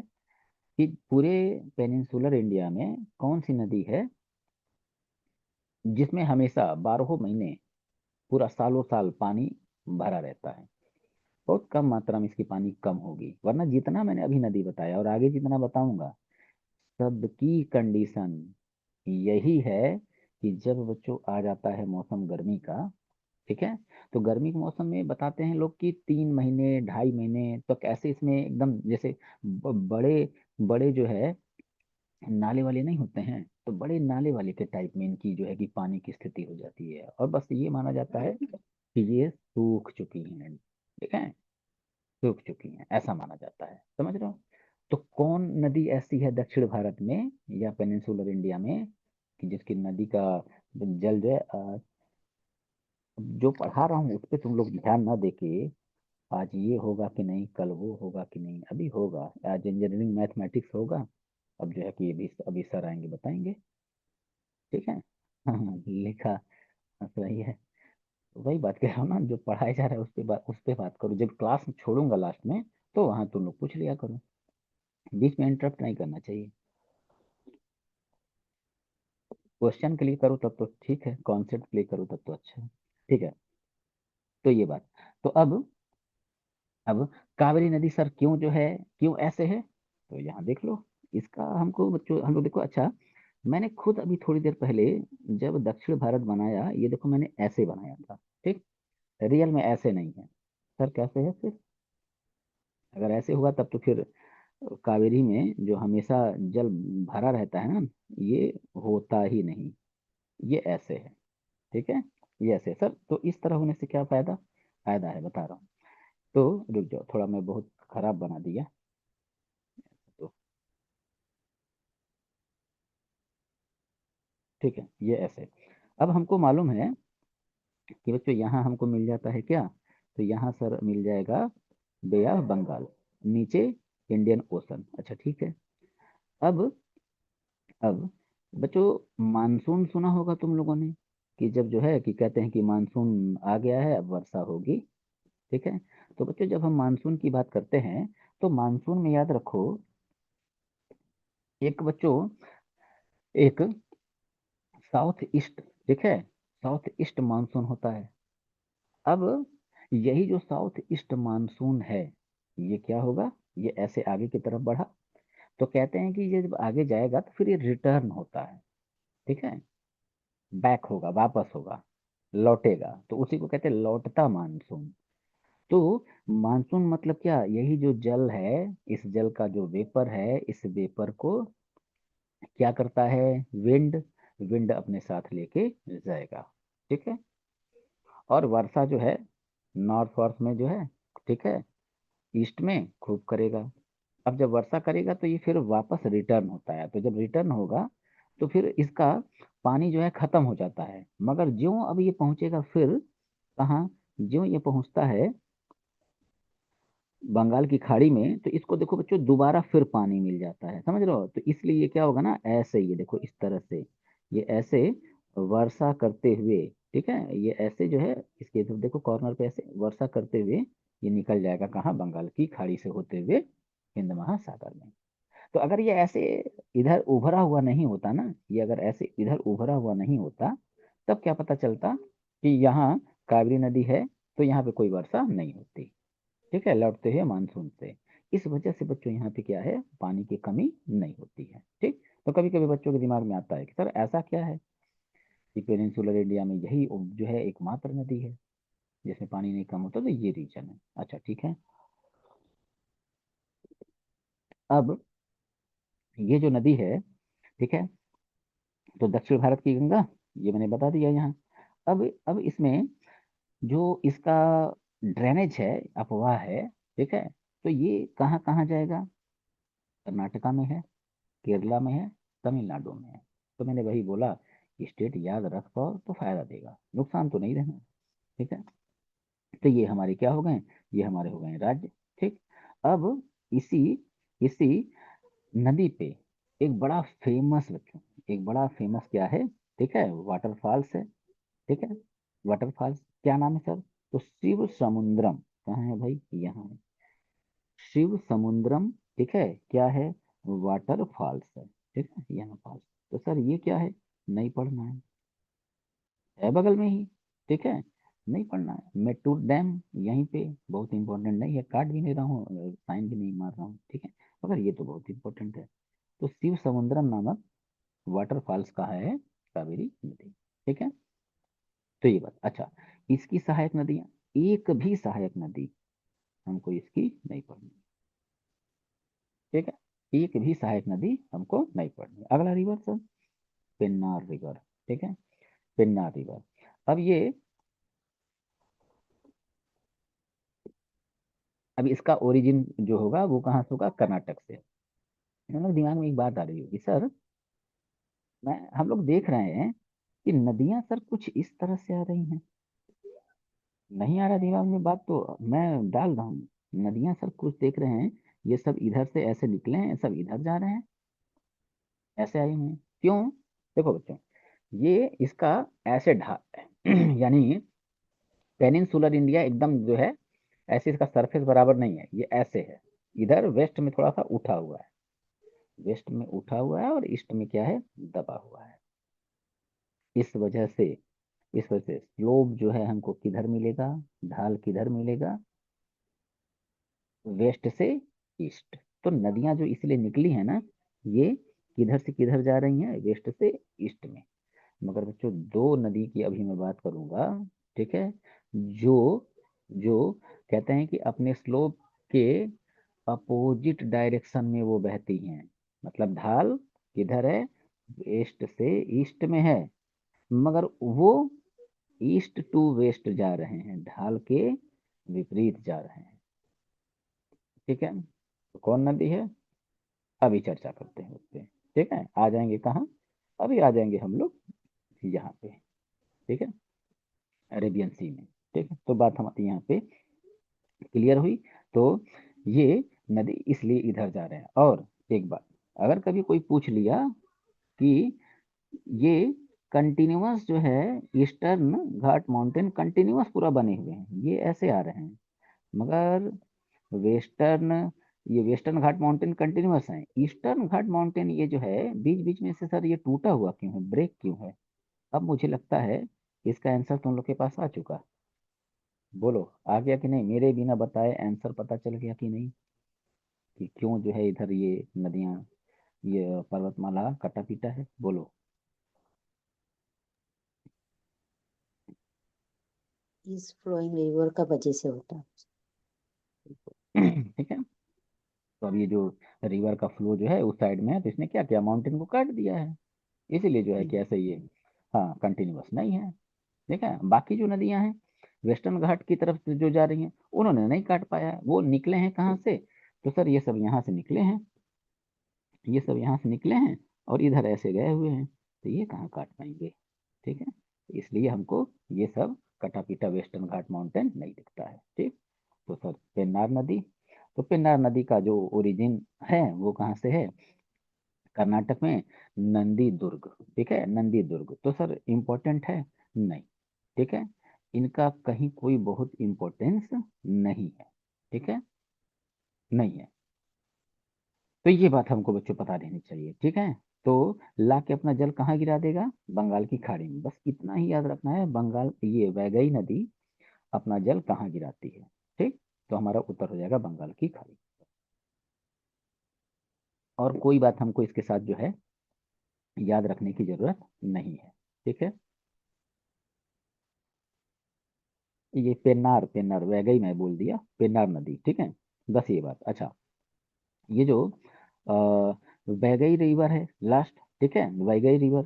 कि पूरे पेनिनसुलर इंडिया में कौन सी नदी है जिसमें हमेशा 12 महीने पूरा सालों साल पानी भरा रहता है। बहुत कम मात्रा में इसकी पानी कम होगी, वरना जितना मैंने अभी नदी बताया और आगे जितना बताऊंगा, सबकी कंडीशन यही है कि जब बच्चों आ जाता है मौसम गर्मी का, ठीक है, तो गर्मी के मौसम में बताते हैं लोग कि 3 महीने 2.5 महीने तो कैसे इसमें एकदम जैसे बड़े बड़े जो है नाले वाले नहीं होते हैं, तो बड़े नाले वाले के टाइप में इनकी जो है कि पानी की स्थिति हो जाती है, और बस ये माना जाता है कि ये सूख चुकी हैं, ठीक है, सूख चुकी हैं, ऐसा माना जाता है, समझ रहे हो? तो कौन नदी ऐसी है दक्षिण भारत में या पेनिनसुलर इंडिया में कि जिसकी नदी का जल जो है जो पढ़ा रहा हूँ उस पर तुम लोग ध्यान ना देके, आज ये होगा कि नहीं, कल वो होगा कि नहीं, अभी होगा, आज इंजीनियरिंग मैथमेटिक्स होगा, अब जो है कि अभी अभी सर आएंगे बताएंगे, ठीक है। हाँ लिखा, हंस रही है। तो वही बात कह रहा हूँ ना, जो पढ़ाया जा रहा है उस पे बात करो। जब क्लास छोड़ूंगा लास्ट में, तो वहां तुम लोग पूछ लिया करो, बीच में इंटरप्ट नहीं करना चाहिए। क्वेश्चन के लिए करो तब तो ठीक है, कॉन्सेप्ट प्ले करो तब तो अच्छा है। ठीक है, तो ये बात। तो अब कावेरी नदी सर क्यों जो है, क्यों ऐसे है, तो यहाँ देख लो। इसका हमको बच्चों, हम लोग देखो, अच्छा मैंने खुद अभी थोड़ी देर पहले जब दक्षिण भारत बनाया, ये देखो मैंने ऐसे बनाया था, ठीक। रियल में ऐसे नहीं है सर, कैसे है फिर? अगर ऐसे हुआ तब तो फिर कावेरी में जो हमेशा जल भरा रहता है ना, ये होता ही नहीं, ये ऐसे है। ठीक है, ये ऐसे है सर, तो इस तरह होने से क्या फायदा? फायदा है, बता रहा हूँ। तो रुक जाओ थोड़ा, मैं बहुत खराब बना दिया। तो ठीक है, ये ऐसे। अब हमको मालूम है कि बच्चों यहाँ हमको मिल जाता है क्या, तो यहाँ सर मिल जाएगा बे ऑफ बंगाल, नीचे इंडियन ओशन। अच्छा ठीक है। अब अब बच्चों, मानसून सुना होगा तुम लोगों ने, कि जब जो है कि कहते हैं कि मानसून आ गया है, अब वर्षा होगी। ठीक है। तो बच्चों, जब हम मानसून की बात करते हैं, तो मानसून में याद रखो, एक बच्चों, एक साउथ ईस्ट, ठीक है, साउथ ईस्ट मानसून होता है। अब यही जो साउथ ईस्ट मानसून है, ये क्या होगा, ये ऐसे आगे की तरफ बढ़ा, तो कहते हैं कि ये जब आगे जाएगा तो फिर ये रिटर्न होता है। ठीक है, बैक होगा, वापस होगा, लौटेगा, तो उसी को कहते हैं लौटता मानसून। तो मानसून मतलब क्या, यही जो जल है, इस जल का जो वेपर है, इस वेपर को क्या करता है, विंड, विंड अपने साथ लेके जाएगा। ठीक है। और वर्षा जो है, नॉर्थ वॉर्थ में जो है, ठीक है, ईस्ट में खूब करेगा। अब जब वर्षा करेगा तो ये फिर वापस रिटर्न होता है, तो जब रिटर्न होगा तो फिर इसका पानी जो है खत्म हो जाता है, मगर ज्यों अब ये पहुंचेगा फिर कहाँ, ज्यों ये पहुंचता है बंगाल की खाड़ी में, तो इसको देखो बच्चों, दोबारा फिर पानी मिल जाता है, समझ रहे हो? तो इसलिए ये क्या होगा ना, ऐसे ये देखो इस तरह से, ये ऐसे वर्षा करते हुए, ठीक है, ये ऐसे जो है, इसके इधर देखो कॉर्नर पे ऐसे वर्षा करते हुए ये निकल जाएगा कहाँ, बंगाल की खाड़ी से होते हुए हिंद महासागर में। तो अगर ये ऐसे इधर उभरा हुआ नहीं होता ना, ये अगर ऐसे इधर उभरा हुआ नहीं होता, तब क्या पता चलता कि यहाँ कावेरी नदी है, तो यहाँ पे कोई वर्षा नहीं होती। ठीक है, लौटते हैं मानसून से। इस वजह से बच्चों यहाँ पे क्या है, पानी की कमी नहीं होती है। ठीक। तो कभी कभी बच्चों के दिमाग में आता है कि सर ऐसा क्या है कि पेनिनसुलर इंडिया में यही जो है एकमात्र नदी है जिसमें पानी नहीं कम होता, तो ये रीजन है। अच्छा ठीक है। अब ये जो नदी है, ठीक है, तो दक्षिण भारत की गंगा, ये मैंने बता दिया यहाँ। अब इसमें जो इसका ड्रेनेज है, अपवाह है, ठीक है, तो ये कहाँ कहाँ जाएगा, कर्नाटका में है, केरला में है, तमिलनाडु में है। तो मैंने वही बोला, स्टेट याद रख पाओ तो फायदा देगा, नुकसान तो नहीं रहना। ठीक है। तो ये हमारे क्या हो गए, ये हमारे हो गए राज्य। ठीक। अब इसी इसी नदी पे एक बड़ा फेमस बच्चों, एक बड़ा फेमस क्या है, ठीक है, वाटरफॉल्स है। ठीक है, वाटरफॉल्स क्या नाम है सर, तो शिव समुद्रम। कहाँ है भाई, यहाँ है शिव समुद्रम। ठीक है, क्या है, वाटरफॉल्स है। ठीक है, यहाँ फॉल्स। तो सर ये क्या है, नहीं पढ़ना है बगल में ही। ठीक है, नहीं पढ़ना है। मेट्टूर डैम यहीं पे, बहुत इंपॉर्टेंट नहीं है, काट भी नहीं रहा हूँ, साइन भी नहीं मार रहा हूँ, ठीक है, मगर ये तो बहुत इंपॉर्टेंट है। तो शिव समुद्रम नामक वाटरफॉल्स कहाँ है, कावेरी नदी। ठीक है। तो ये बात, अच्छा, इसकी सहायक नदियां, एक भी सहायक नदी हमको इसकी नहीं पढ़नी। ठीक है, एक भी सहायक नदी हमको नहीं पढ़नी। अगला रिवर सर, पेन्नार रिवर। ठीक है, पेन्नार रिवर। अब ये, अब इसका ओरिजिन जो होगा वो कहाँ से होगा, कर्नाटक से। मतलब दिमाग में एक बात आ रही होगी सर, मैं हम लोग देख रहे हैं कि नदियां सर कुछ इस तरह से आ रही हैं, नहीं आ रहा दिमाग में बात, तो मैं डाल रहा हूँ। नदियां सर कुछ देख रहे हैं, ये सब इधर से ऐसे निकले हैं, सब इधर जा रहे हैं, ऐसे आई हुई हैं, क्यों? देखो बच्चों, ये इसका ऐसे ढाल है यानी पेनिनसुलर इंडिया एकदम जो है ऐसे इसका सरफेस बराबर नहीं है, ये ऐसे है, इधर वेस्ट में थोड़ा सा उठा हुआ है, वेस्ट में उठा हुआ है और ईस्ट में क्या है, दबा हुआ है। इस वजह से इस वजह से स्लोप जो है हमको किधर मिलेगा, ढाल किधर मिलेगा, वेस्ट से ईस्ट। तो नदियां जो इसलिए निकली है ना, ये किधर से किधर जा रही हैं, वेस्ट से ईस्ट में। मगर बच्चों दो नदी की अभी मैं बात करूंगा, ठीक है, जो जो कहते हैं कि अपने स्लोप के अपोजिट डायरेक्शन में वो बहती हैं, मतलब ढाल किधर है, वेस्ट से ईस्ट में है, मगर वो ईस्ट टू वेस्ट जा रहे हैं, ढाल के विपरीत जा रहे हैं। ठीक है, तो कौन नदी है, अभी चर्चा करते हैं उस पे। ठीक है, आ जाएंगे कहाँ, अभी आ जाएंगे हम लोग यहाँ पे। ठीक है, अरेबियन सी में। ठीक है, तो बात हमारी यहाँ पे क्लियर हुई। तो ये नदी इसलिए इधर जा रहे हैं। और एक बात, अगर कभी कोई पूछ लिया कि ये कंटिन्यूअस जो है, ईस्टर्न घाट माउंटेन कंटिन्यूअस पूरा बने हुए हैं, ये ऐसे आ रहे हैं, मगर वेस्टर्न ये वेस्टर्न घाट माउंटेन कंटिन्यूअस है, ईस्टर्न घाट माउंटेन ये जो है बीच बीच में से सर ये टूटा हुआ क्यों है, ब्रेक क्यों है। अब मुझे लगता है इसका आंसर तुम लोग के पास आ चुका। बोलो, आ गया कि नहीं, मेरे बिना बताए आंसर पता चल गया कि नहीं, कि क्यों जो है इधर ये नदियां, ये पर्वतमाला कटा पीटा है, बोलो। इस फ्लोइंग रिवर का वजह से होता है। ठीक है, तो अब ये जो रिवर का फ्लो जो है उस साइड में है, तो इसने क्या किया, माउंटेन को काट दिया है, इसीलिए जो है कि ऐसे ये, हाँ, कंटिन्यूअस नहीं है। ठीक है, बाकी जो नदियां हैं वेस्टर्न घाट की तरफ से जो जा रही हैं, उन्होंने नहीं काट पाया, वो निकले हैं कहाँ से, तो सर ये सब यहाँ से निकले हैं, ये सब यहाँ से निकले हैं और इधर ऐसे गए हुए हैं, तो ये कहाँ काट पाएंगे। ठीक है, इसलिए हमको ये सब कटा पीटा वेस्टर्न घाट माउंटेन नहीं दिखता है। ठीक, तो सर पेन्नार नदी, तो पेन्नार नदी का जो ओरिजिन है वो कहाँ से है, कर्नाटक में नंदी दुर्ग। ठीक है, नंदी दुर्ग, तो सर इम्पोर्टेंट है, नहीं। ठीक है, इनका कहीं कोई बहुत इम्पोर्टेंस नहीं है। ठीक है, नहीं है, तो ये बात हमको बच्चों पता रहनी चाहिए। ठीक है, तो ला के अपना जल कहाँ गिरा देगा, बंगाल की खाड़ी में, बस इतना ही याद रखना है, बंगाल ये वैगई नदी अपना जल कहाँ गिराती है। ठीक, तो हमारा उत्तर हो जाएगा बंगाल की खाड़ी। और कोई बात हमको इसके साथ जो है याद रखने की जरूरत नहीं है। ठीक है, ये पेन्नार, पेन्नार वैगई मैं बोल दिया, पेन्नार नदी। ठीक है, बस ये बात। अच्छा, ये जो वैगई रिवर है लास्ट, ठीक है, वैगई रिवर,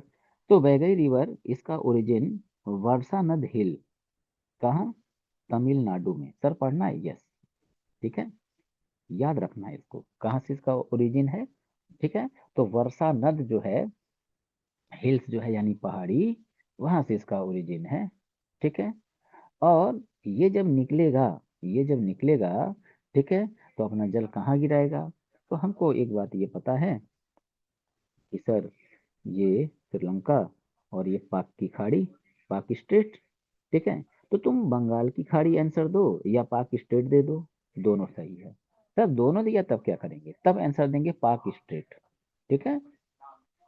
तो वैगई रिवर इसका ओरिजिन वर्षा नद हिल, कहाँ, तमिलनाडु में। सर पढ़ना है, यस। ठीक है, याद रखना है इसको, कहाँ से इसका ओरिजिन है। ठीक है, तो वर्षा नद जो है, हिल्स जो है यानी पहाड़ी, वहां से इसका ओरिजिन है। ठीक है, और ये जब निकलेगा, ये जब निकलेगा, ठीक है, तो अपना जल कहाँ गिराएगा, तो हमको एक बात ये पता है कि सर ये श्रीलंका और ये पाक की खाड़ी, पाक स्टेट। ठीक है, तो तुम बंगाल की खाड़ी आंसर दो या पाक स्टेट दे दो, दोनों सही है। तब दोनों दिया तब क्या करेंगे, तब आंसर देंगे पाक स्टेट। ठीक है,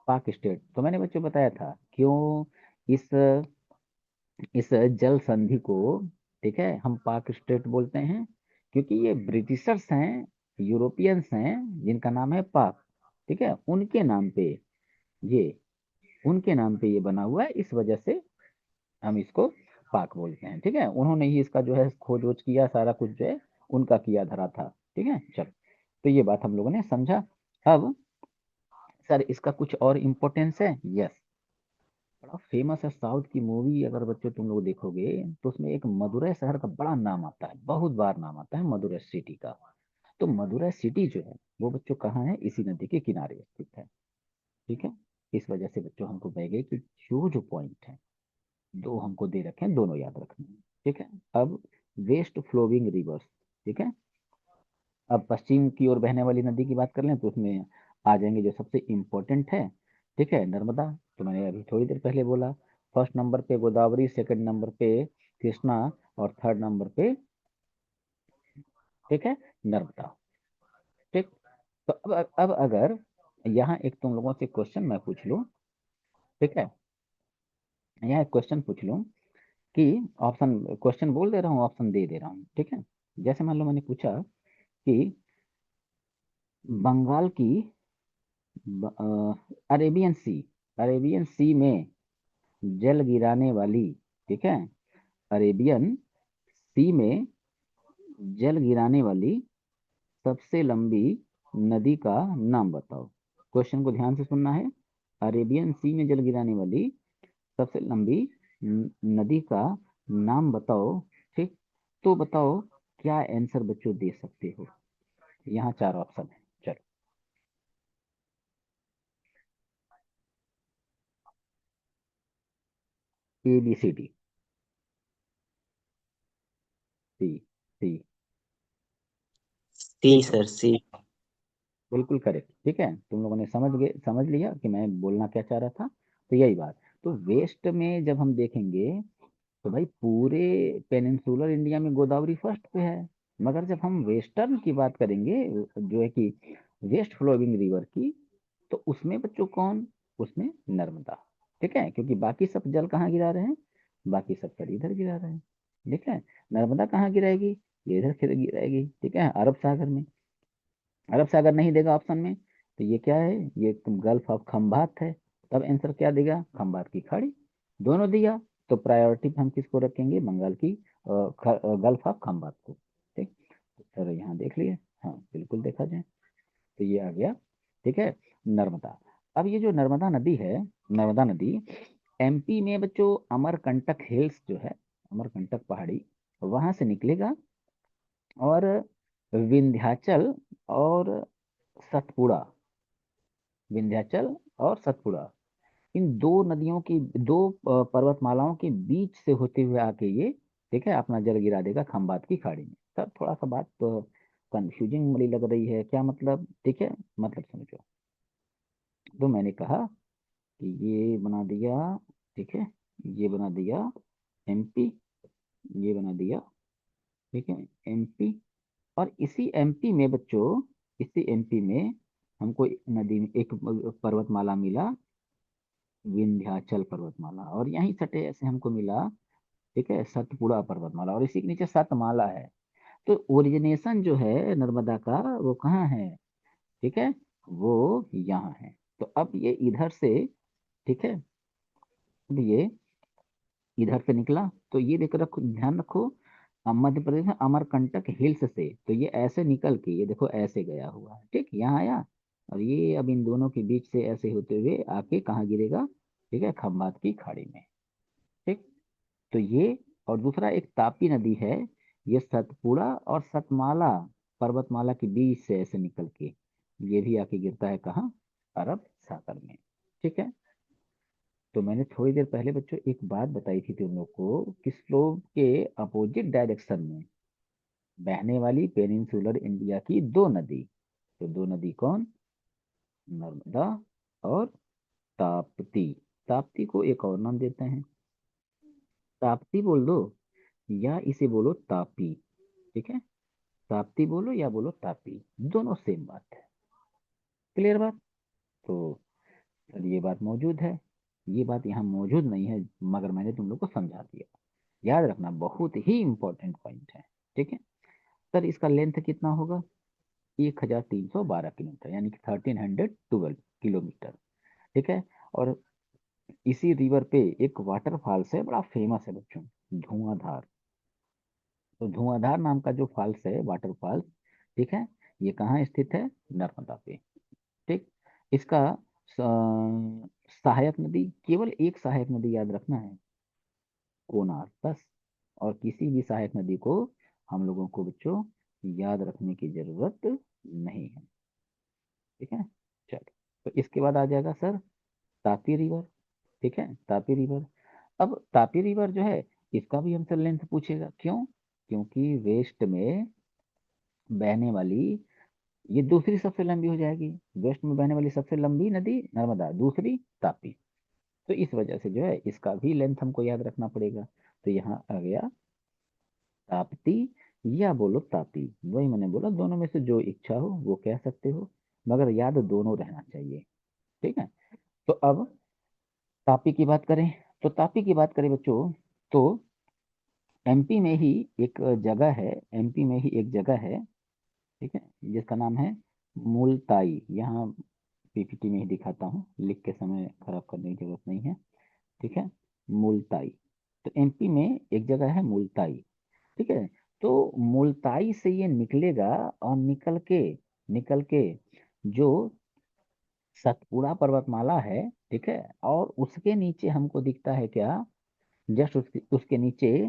पाक स्टेट, तो मैंने बच्चों बताया था क्यों इस इस जल संधि को, ठीक है, हम पाक स्टेट बोलते हैं, क्योंकि ये ब्रिटिशर्स हैं, यूरोपियंस हैं, जिनका नाम है पाक। ठीक है, ये उनके नाम पे ये बना हुआ है, इस वजह से हम इसको पाक बोलते हैं। ठीक है, उन्होंने ही इसका जो है खोज वोज किया, सारा कुछ जो है उनका किया धरा था। ठीक है, चलो, तो ये बात हम लोगों ने समझा। अब सर इसका कुछ और इम्पोर्टेंस है, यस, बड़ा फेमस है, साउथ की मूवी अगर बच्चों तुम लोग देखोगे तो उसमें एक मदुरै शहर का बड़ा नाम आता है, बहुत बार नाम आता है मदुरै सिटी का। तो मदुरै सिटी जो है वो बच्चों कहाँ है, इसी नदी के किनारे स्थित है। ठीक है, इस वजह से बच्चों हमको बह गए कि जो जो पॉइंट है दो हमको दे रखे हैं, दोनों याद रखने हैं। ठीक है, अब वेस्ट फ्लोविंग रिवर्स। ठीक है, अब पश्चिम की ओर बहने वाली नदी की बात कर लें तो उसमें आ जाएंगे जो सबसे इम्पोर्टेंट है। ठीक है, नर्मदा, तो मैंने अभी थोड़ी देर पहले बोला, फर्स्ट नंबर पे गोदावरी, सेकंड नंबर पे कृष्णा, और थर्ड नंबर पे, ठीक है, नर्मदा। ठीक। तो अब अगर यहाँ एक तुम लोगों से क्वेश्चन मैं पूछ लूं, ठीक है, यहाँ एक क्वेश्चन पूछ लूं कि ऑप्शन, क्वेश्चन बोल दे रहा हूँ, ऑप्शन दे दे रहा हूँ, ठीक है। जैसे मान लो मैंने पूछा कि बंगाल की अरेबियन सी, अरेबियन सी में जल गिराने वाली, ठीक है, अरेबियन सी में जल गिराने वाली सबसे लंबी नदी का नाम बताओ। क्वेश्चन को ध्यान से सुनना है। अरेबियन सी में जल गिराने वाली सबसे लंबी नदी का नाम बताओ। ठीक। तो बताओ क्या आंसर बच्चों दे सकते हो। यहाँ चार ऑप्शन है, चलो। A B C D. सी। सी। सी ठीक है, सर, सी। बिल्कुल करेक्ट। ठीक है, तुम लोगों ने समझ लिया कि मैं बोलना क्या चाह रहा था। तो यही बात। तो वेस्ट में जब हम देखेंगे तो भाई पूरे पेनिनसुलर इंडिया में गोदावरी फर्स्ट पे है। मगर जब हम वेस्टर्न की बात करेंगे, जो है कि वेस्ट फ्लोइंग रिवर की, तो उसमें बच्चों कौन, उसमें नर्मदा। ठीक है, क्योंकि बाकी सब जल कहाँ गिरा रहे हैं, बाकी सब सर इधर गिरा रहे हैं। ठीक है, नर्मदा कहाँ गिराएगी, ये इधर फिर गिराएगी, ठीक है, अरब सागर में। अरब सागर नहीं देगा ऑप्शन में, तो ये क्या है, ये गल्फ ऑफ खंबात है। तब आंसर क्या देगा, खंबात की खाड़ी। दोनों दिया, तो प्रायोरिटी पे हम किसको रखेंगे, बंगाल की गल्फ ऑफ खंबात को। ठीक। तो सर यहाँ देख लिए, हाँ बिल्कुल देखा जाए तो ये आ गया। ठीक है, नर्मदा। अब ये जो नर्मदा नदी है, नर्मदा नदी एमपी में बच्चों अमरकंटक हिल्स जो है, अमरकंटक पहाड़ी, वहां से निकलेगा और विंध्याचल और सतपुड़ा, विंध्याचल और सतपुड़ा, इन दो नदियों की, दो पर्वतमालाओं के बीच से होते हुए आके ये, ठीक है, अपना जल गिरा देगा खंबात की खाड़ी में। सर थोड़ा सा बात तो कंफ्यूजिंग वाली लग रही है, क्या मतलब, ठीक है, मतलब समझो। तो मैंने कहा कि ये बना दिया, ठीक है, ये बना दिया एमपी, ये बना दिया, ठीक है, एमपी। और इसी एमपी में बच्चों, इसी एमपी में हमको नदी में एक पर्वतमाला मिला, विंध्याचल पर्वतमाला, और यहीं सटे ऐसे हमको मिला, ठीक है, सतपुड़ा पर्वतमाला, और इसी के नीचे सतमाला है। तो ओरिजिनेशन जो है नर्मदा का वो कहाँ है, ठीक है, वो यहाँ है। तो अब ये इधर से, ठीक है, अब ये इधर से निकला, तो ये देख रखो, ध्यान रखो, मध्य प्रदेश में अमरकंटक हिल्स से, तो ये ऐसे निकल के, ये देखो ऐसे गया हुआ है, ठीक, यहाँ आया, और ये अब इन दोनों के बीच से ऐसे होते हुए आके कहाँ गिरेगा, ठीक है, खंबात की खाड़ी में। ठीक। तो ये, और दूसरा एक तापी नदी है, ये सतपुड़ा और सतमाला पर्वतमाला के बीच से ऐसे निकल के ये भी आके गिरता है कहाँ, अरब सागर में। ठीक है। तो मैंने थोड़ी देर पहले बच्चों एक बात बताई थी तुम लोग को कि स्लोप के अपोजिट डायरेक्शन में बहने वाली पेनिनसुलर इंडिया की दो नदी, तो दो नदी कौन, नर्मदा और ताप्ती। ताप्ती को एक और नाम देते हैं, ताप्ती बोल दो या इसे बोलो तापी, ठीक है, ताप्ती बोलो या बोलो तापी, दोनों सेम बात है। क्लियर बात। तो सर ये बात मौजूद है, ये बात यहाँ मौजूद नहीं है, मगर मैंने तुम लोग को समझा दिया। याद रखना, बहुत ही इंपॉर्टेंट पॉइंट है। ठीक है। सर इसका लेंथ कितना होगा, 1312 किलोमीटर, यानी कि 1312 किलोमीटर। ठीक है। और इसी रिवर पे एक वाटरफॉल्स है, बड़ा फेमस है बच्चों, धुआंधार। तो धुआंधार नाम का जो फॉल्स है, वाटरफॉल्स, ठीक है, ये कहाँ स्थित है, नर्मदा पे। ठीक। इसका सहायक नदी, केवल एक सहायक नदी याद रखना है, कोनार, बस। और किसी भी सहायक नदी को हम लोगों को बच्चों याद रखने की जरूरत नहीं है। ठीक है। चलो, तो इसके बाद आ जाएगा सर तापी रिवर। ठीक है, तापी रिवर। अब तापी रिवर जो है, इसका भी हमसे लेंथ पूछेगा, क्यों, क्योंकि वेस्ट में बहने वाली ये दूसरी सबसे लंबी हो जाएगी। वेस्ट में बहने वाली सबसे लंबी नदी नर्मदा, दूसरी तापी। तो इस वजह से जो है इसका भी लेंथ हमको याद रखना पड़ेगा। तो यहाँ आ गया ताप्ती या बोलो तापी, वही मैंने बोला, दोनों में से जो इच्छा हो वो कह सकते हो, मगर याद दोनों रहना चाहिए। ठीक है। तो अब तापी की बात करें, तो तापी की बात करें बच्चों, तो एमपी में ही एक जगह है, एमपी में ही एक जगह है, ठीक है, जिसका नाम है मुलताई। यहाँ पीपीटी में ही दिखाता हूँ, लिख के समय खराब करने की जरूरत नहीं है। ठीक है, मुलताई। तो एमपी में एक जगह है मुलताई। ठीक है। तो मुलताई से ये निकलेगा और निकल के जो सतपुड़ा पर्वतमाला है, ठीक है, और उसके नीचे हमको दिखता है क्या, जस्ट उसके नीचे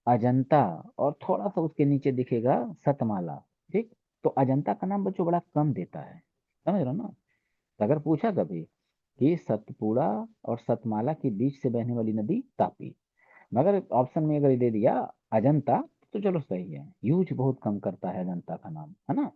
अजंता, और थोड़ा सा उसके नीचे दिखेगा सतमाला। ठीक। तो अजंता का नाम बच्चों बड़ा कम देता है, समझ रहे हो ना। तो अगर पूछा कभी कि सतपुड़ा और सतमाला के बीच से बहने वाली नदी तापी, मगर ऑप्शन में अगर ये दे दिया अजंता, तो चलो सही है, यूज बहुत कम करता है अजंता का नाम, है ना।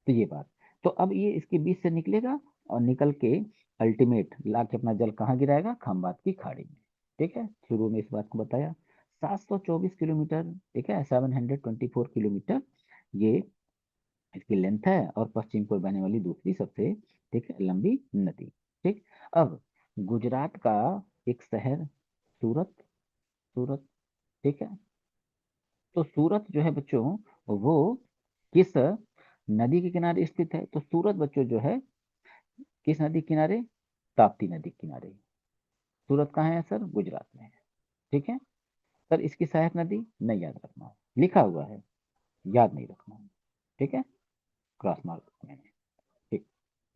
तो ये बात, तो अब ये इसके बीच से निकलेगा और निकल के अल्टीमेट ला के अपना जल कहाँ गिराएगा, खंबात की खाड़ी में। ठीक है, शुरू में इस बात को बताया। 724 किलोमीटर, ठीक है, 724 किलोमीटर ये इसकी लेंथ है, और पश्चिम को बहने वाली दूसरी सबसे, ठीक है, लंबी नदी। ठीक। अब गुजरात का एक शहर सूरत, सूरत, ठीक है। तो सूरत जो है बच्चों, वो किस नदी के किनारे स्थित है, तो सूरत बच्चों जो है किस नदी के किनारे, ताप्ती नदी के किनारे। सूरत कहाँ है सर, गुजरात में है। ठीक है। सर इसकी सहायक नदी नहीं याद रखना है, लिखा हुआ है, याद नहीं रखना है। ठीक है, क्रॉस मार्क मैंने। ठीक।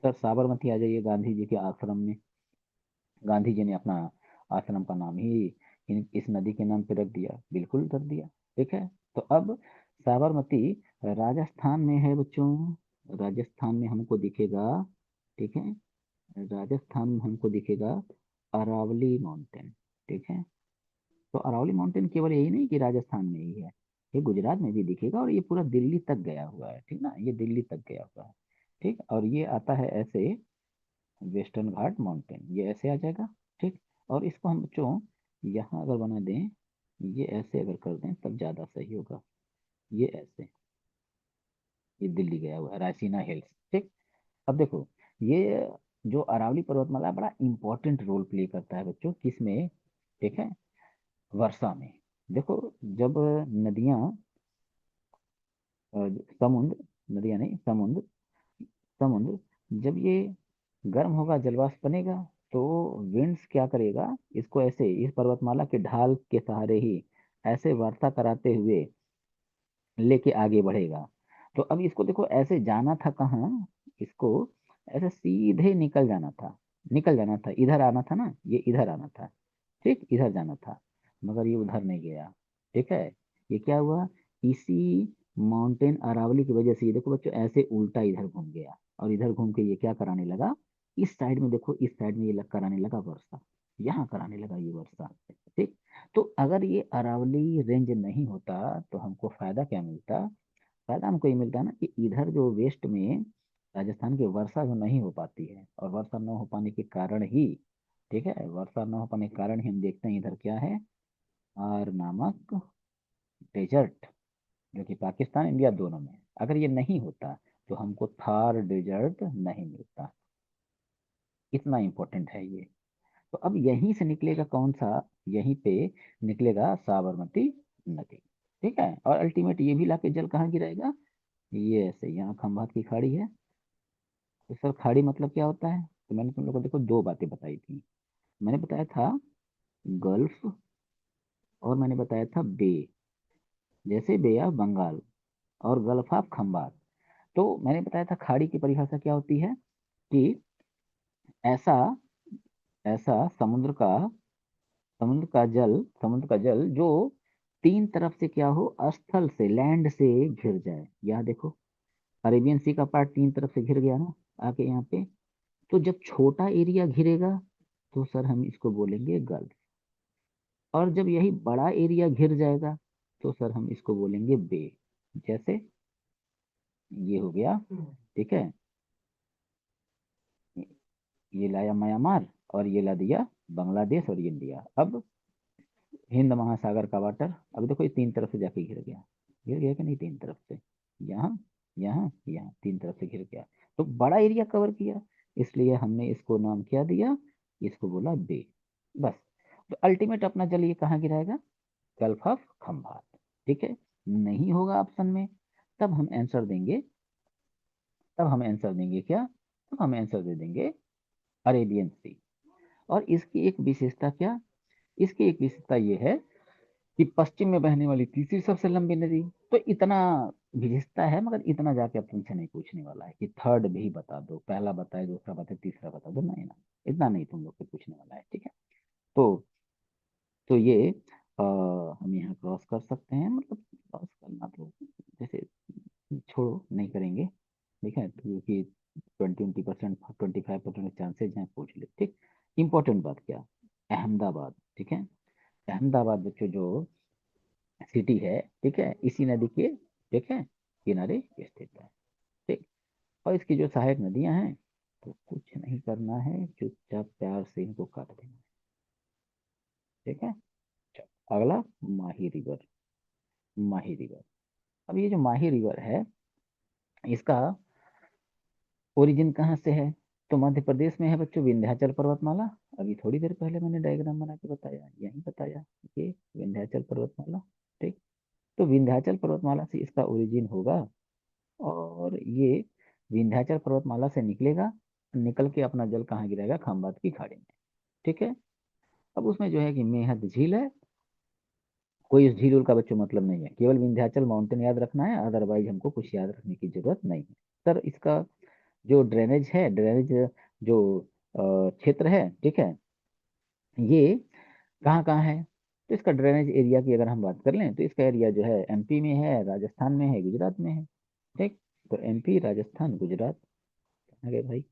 सर साबरमती आ जाइए, गांधी जी के आश्रम में। गांधी जी ने अपना आश्रम का नाम ही इस नदी के नाम पे रख दिया, बिल्कुल रख दिया। ठीक है। तो अब साबरमती राजस्थान में है बच्चों, राजस्थान में हमको दिखेगा, ठीक है, राजस्थान में हमको दिखेगा अरावली माउंटेन। ठीक है। तो अरावली माउंटेन केवल यही नहीं कि राजस्थान में ही है, ये गुजरात में भी दिखेगा, और ये पूरा दिल्ली तक गया हुआ है, ठीक ना, ये दिल्ली तक गया हुआ है। ठीक, और ये आता है ऐसे, वेस्टर्न घाट माउंटेन ये ऐसे आ जाएगा। ठीक। और इसको हम बच्चों यहाँ अगर बना दें, ये ऐसे अगर कर दें तब ज़्यादा सही होगा, ये ऐसे, ये दिल्ली गया हुआ है, रायसीना हिल्स। ठीक। अब देखो, ये जो अरावली पर्वतमाला बड़ा इंपॉर्टेंट रोल प्ले करता है बच्चों, किसमें, ठीक है, वर्षा में। देखो, जब नदियाँ, समुद्र, नदियाँ नहीं, समुद्र, समुद्र जब ये गर्म होगा, जलवाष्प बनेगा, तो विंड्स क्या करेगा, इसको ऐसे इस पर्वतमाला के ढाल के सहारे ही ऐसे वर्षा कराते हुए लेके आगे बढ़ेगा। तो अब इसको देखो ऐसे जाना था कहाँ, इसको ऐसे सीधे निकल जाना था, इधर आना था ना, ये इधर आना था, ठीक, इधर जाना था, मगर ये उधर नहीं गया। ठीक है। ये क्या हुआ, इसी माउंटेन अरावली की वजह से ये देखो बच्चों ऐसे उल्टा इधर घूम गया, और इधर घूम के ये क्या कराने लगा, इस साइड में देखो, इस साइड में ये कराने लगा वर्षा, यहाँ कराने लगा ये वर्षा। ठीक। तो अगर ये अरावली रेंज नहीं होता तो हमको फायदा क्या मिलता, फायदा हमको ये मिलता है ना कि इधर जो वेस्ट में राजस्थान की वर्षा जो नहीं हो पाती है, और वर्षा न हो पाने के कारण ही, ठीक है, वर्षा न हो पाने के कारण ही हम देखते हैं इधर क्या है, आर नामक डेजर्ट, जो कि पाकिस्तान इंडिया दोनों में है। अगर ये नहीं होता तो हमको थार डेजर्ट नहीं मिलता, इतना इंपॉर्टेंट है ये। तो अब यहीं से निकलेगा कौन सा, यहीं पे निकलेगा साबरमती नदी। ठीक है, और अल्टीमेट ये भी लाके जल कहाँ गिराएगा, ये ऐसे यहाँ खंभात की खाड़ी है। तो सर खाड़ी मतलब क्या होता है, तो मैंने तुम लोग को देखो दो बातें बताई थी, मैंने बताया था गल्फ, और मैंने बताया था बे, जैसे बे ऑफ बंगाल और गल्फ ऑफ खंबात। तो मैंने बताया था खाड़ी की परिभाषा क्या होती है, कि ऐसा ऐसा समुद्र का जल जो तीन तरफ से क्या हो, स्थल से, लैंड से घिर जाए। यहाँ देखो, अरेबियन सी का पार्ट तीन तरफ से घिर गया ना, आके यहाँ पे। तो जब छोटा एरिया घिरेगा तो सर हम इसको बोलेंगे गल्फ, और जब यही बड़ा एरिया घिर जाएगा तो सर हम इसको बोलेंगे बे। जैसे ये हो गया, ठीक है, ये लाया म्यांमार, और ये ला दिया बांग्लादेश और इंडिया। अब हिंद महासागर का वाटर, अब देखो ये तीन तरफ से जाके घिर गया। घिर गया कि नहीं तीन तरफ से, यहाँ यहाँ यहाँ तीन तरफ से घिर गया, तो बड़ा एरिया कवर किया, इसलिए हमने इसको नाम क्या दिया, इसको बोला बे। बस, तो अल्टीमेट अपना जल ये कहाँ गिराएगा, गल्फ ऑफ खंभात। ठीक है, नहीं होगा ऑप्शन में, तब हम आंसर देंगे, तब हम आंसर देंगे क्या, तब हम आंसर दे देंगे अरेबियन सी। और इसकी एक विशेषता क्या, इसकी एक विशेषता ये है कि पश्चिम में बहने वाली तीसरी सबसे लंबी नदी, तो इतना विशेषता है, मगर इतना जाके अब तुमसे नहीं पूछने वाला है कि थर्ड भी बता दो, पहला बताए, दूसरा बताए, तीसरा बता दो, नहीं ना, इतना नहीं तुम लोग से पूछने वाला है। ठीक है, तो ये हम यहाँ क्रॉस कर सकते हैं, मतलब क्रॉस करना तो जैसे छोड़ो, नहीं करेंगे। ठीक है, क्योंकि 20% 25% चांसेज हैं, पूछ ले। ठीक, इंपॉर्टेंट बात क्या, अहमदाबाद। ठीक है, अहमदाबाद बच्चों जो सिटी है, ठीक है, इसी नदी के, ठीक है, किनारे स्थित है। ठीक, और इसकी जो सहायक नदियां हैं, तो कुछ नहीं करना है, चुपचाप प्यार से इनको काट देना है। ठीक है, चलो अगला, माही रिवर। माही रिवर, अब ये जो माही रिवर है, इसका ओरिजिन कहाँ से है, तो मध्य प्रदेश में है बच्चों, विंध्याचल पर्वतमाला। अभी थोड़ी देर पहले मैंने डायग्राम बना के बताया, यही बताया, ये विंध्याचल पर्वतमाला। ठीक, तो विंध्याचल पर्वतमाला से इसका ओरिजिन होगा, और ये विंध्याचल पर्वतमाला से निकलेगा, निकल के अपना जल कहाँ गिरेगा, खंभात की खाड़ी में। ठीक है, अब उसमें जो है कि मेहद झील है, कोई इस झील उल का बच्चों मतलब नहीं है, केवल विंध्याचल माउंटेन याद रखना है, अदरवाइज हमको कुछ याद रखने की जरूरत नहीं है। सर इसका जो ड्रेनेज है, ड्रेनेज जो क्षेत्र है, ठीक है, ये कहाँ कहाँ है, तो इसका ड्रेनेज एरिया की अगर हम बात कर लें, तो इसका एरिया जो है एमपी में है, राजस्थान में है, गुजरात में है। ठीक, तो एमपी, राजस्थान, गुजरात, कहाँ गए भाई,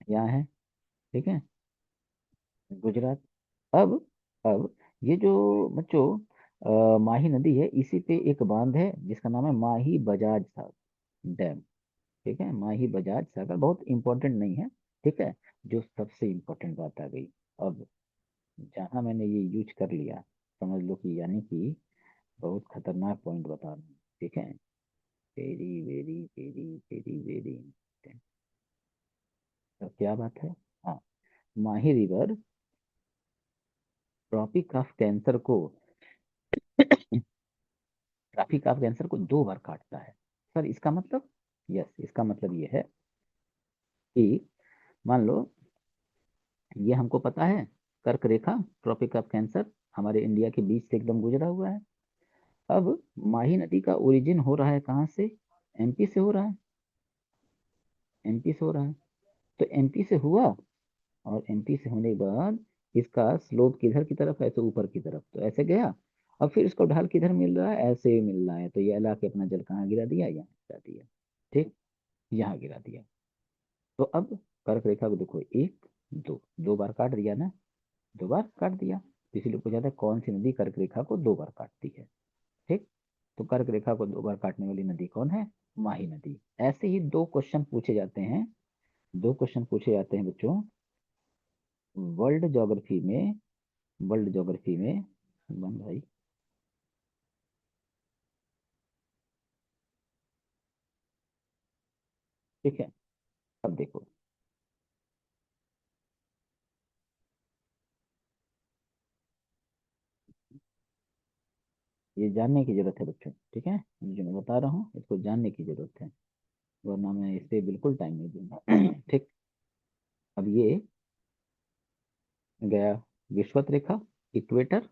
यहाँ है। ठीक है, गुजरात। अब अब ये जो बच्चों माही नदी है, इसी पे एक बांध है जिसका नाम है माही बजाज सागर डैम। ठीक है, माही बजाज सागर बहुत इंपॉर्टेंट नहीं है। ठीक है, जो सबसे इंपॉर्टेंट बात आ गई, अब जहाँ मैंने ये यूज कर लिया, समझ लो कि यानी कि बहुत खतरनाक पॉइंट बता रहा हूँ। ठीक है, very very very very very important. तो क्या बात है, हाँ, माही रिवर ट्रॉपिक ऑफ कैंसर को ट्रॉपिक ऑफ कैंसर को दो बार काटता है। सर इसका मतलब, यस, इसका मतलब ये है कि मान लो ये हमको पता है, कर्क रेखा, ट्रॉपिक ऑफ कैंसर हमारे इंडिया के बीच से एकदम गुजरा हुआ है। अब माही नदी का ओरिजिन हो रहा है कहाँ से, एमपी से हो रहा है, एमपी से हो रहा है। तो एमपी से हुआ, और एमपी से होने के बाद इसका स्लोप किधर की तरफ है, तो ऊपर की तरफ, तो ऐसे गया। अब फिर इसको ढाल किधर मिल रहा है, ऐसे मिल रहा है, तो ये ला के अपना जल कहाँ गिरा दिया, यहाँ गिरा दिया। ठीक, यहाँ गिरा दिया। तो अब कर्क रेखा को देखो, एक, दो, दो बार काट दिया ना, दो बार काट दिया, तो इसीलिए पूछा था कौन सी नदी कर्क रेखा को दो बार काटती है। ठीक, तो कर्क रेखा को दो बार काटने वाली नदी कौन है, माही नदी। ऐसे ही दो क्वेश्चन पूछे जाते हैं, दो क्वेश्चन पूछे जाते हैं बच्चों, वर्ल्ड ज्योग्राफी में, वर्ल्ड ज्योग्राफी में, बन भाई, ठीक है। अब देखो, ये जानने की जरूरत है बच्चों, ठीक है, ये जो मैं बता रहा हूँ इसको जानने की जरूरत है, वरना मैं इस पे बिल्कुल टाइम नहीं दूंगा। ठीक, अब ये गया विषुवत रेखा, इक्वेटर,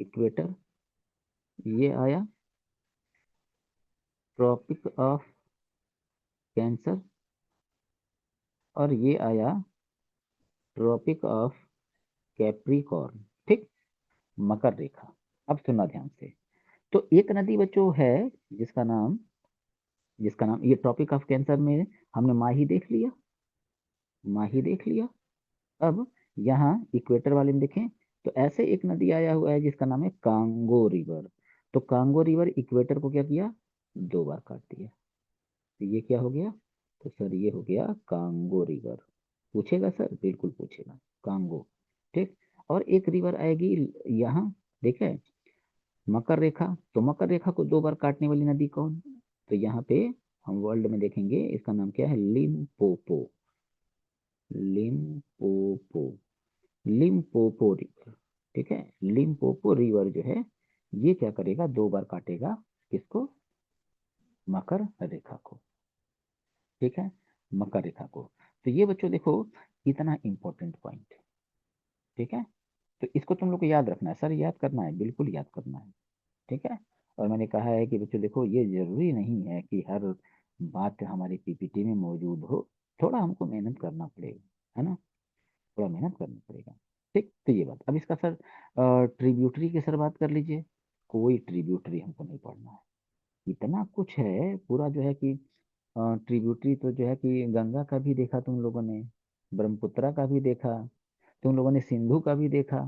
इक्वेटर, ये आया ट्रॉपिक ऑफ कैंसर, और ये आया ट्रॉपिक ऑफ कैप्रिकॉर्न। ठीक, मकर रेखा। अब सुनना ध्यान से, तो एक नदी बच्चों है जिसका नाम, ये ट्रॉपिक ऑफ कैंसर में हमने माही देख लिया, माही देख लिया। अब यहाँ इक्वेटर वाले में देखें, तो ऐसे एक नदी आया हुआ है जिसका नाम है कांगो रिवर। तो कांगो रिवर इक्वेटर को क्या किया, दो बार काट दिया, तो ये क्या हो गया, तो सर ये हो गया कांगो रिवर। पूछेगा सर, बिल्कुल पूछेगा, कांगो। ठीक, और एक रिवर आएगी यहाँ, ठीक है। मकर रेखा, तो मकर रेखा को 2 बार काटने वाली नदी कौन? तो यहाँ पे हम वर्ल्ड में देखेंगे, इसका नाम क्या है? लिम्पोपो। Limpopo, Limpopo river. ठीक है, लिम्पोपो रिवर जो है ये क्या करेगा? 2 बार काटेगा। किसको? मकर रेखा को। ठीक है, मकर रेखा को। तो ये बच्चों देखो इतना इंपॉर्टेंट पॉइंट। ठीक है, तो इसको तुम लोग को याद रखना है, सर याद करना है, बिल्कुल याद करना है। ठीक है। और मैंने कहा है कि बच्चों देखो ये जरूरी नहीं है कि हर बात हमारी पीपीटी में मौजूद हो, थोड़ा हमको मेहनत करना पड़ेगा, है ना? थोड़ा मेहनत करना पड़ेगा। ठीक, तो ये बात। अब इसका सर ट्रिब्यूटरी की सर बात कर लीजिए। कोई ट्रिब्यूटरी हमको नहीं पढ़ना है, इतना कुछ है पूरा जो है कि ट्रिब्यूटरी तो जो है कि गंगा का भी देखा तुम लोगों ने, ब्रह्मपुत्रा का भी देखा, तुम लोगों ने सिंधु का भी देखा।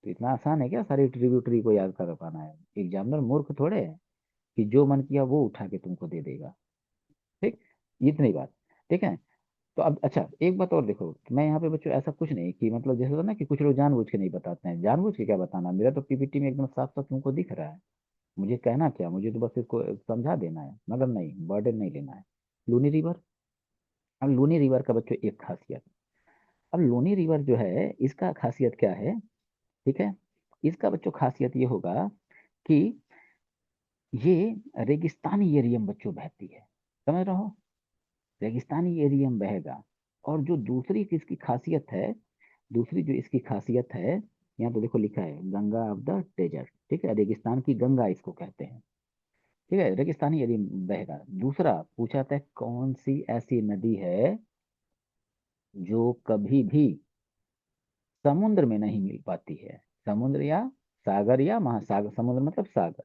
तो इतना आसान है क्या सारी ट्रिब्यूटरी को याद कर पाना है? एग्जामिनर मूर्ख थोड़े है कि जो मन किया वो उठा के तुमको दे देगा। ठीक, इतनी बात। ठीक है। तो अब अच्छा एक बात और देखो, मैं यहाँ पे बच्चों ऐसा कुछ नहीं कि मतलब जैसे होता है ना कि कुछ लोग जानबूझ के नहीं बताते हैं, जानबूझ के क्या बताना, मेरा तो पीपीटी में एकदम साफ साफ तुमको दिख रहा है। मुझे कहना क्या, मुझे तो बस इसको समझा देना है, मगर नहीं बर्डन नहीं लेना है। लूनी रिवर। अब लूनी रिवर का बच्चों एक खासियत, अब लूनी रिवर जो है इसका खासियत क्या है? ठीक है, इसका बच्चों खासियत ये होगा कि ये रेगिस्तानी एरिया में बच्चों बहती है, समझ रहे हो? रेगिस्तानी एरिया में बहेगा। और जो दूसरी इसकी खासियत है, दूसरी जो इसकी खासियत है, यहाँ तो देखो लिखा है गंगा ऑफ द डेजर्ट। ठीक है, रेगिस्तान की गंगा इसको कहते हैं। ठीक है, रेगिस्तानी एरिया में बहेगा। दूसरा पूछा था कौन सी ऐसी नदी है जो कभी भी समुद्र में नहीं मिल पाती है? समुद्र या सागर या महासागर, समुद्र मतलब सागर,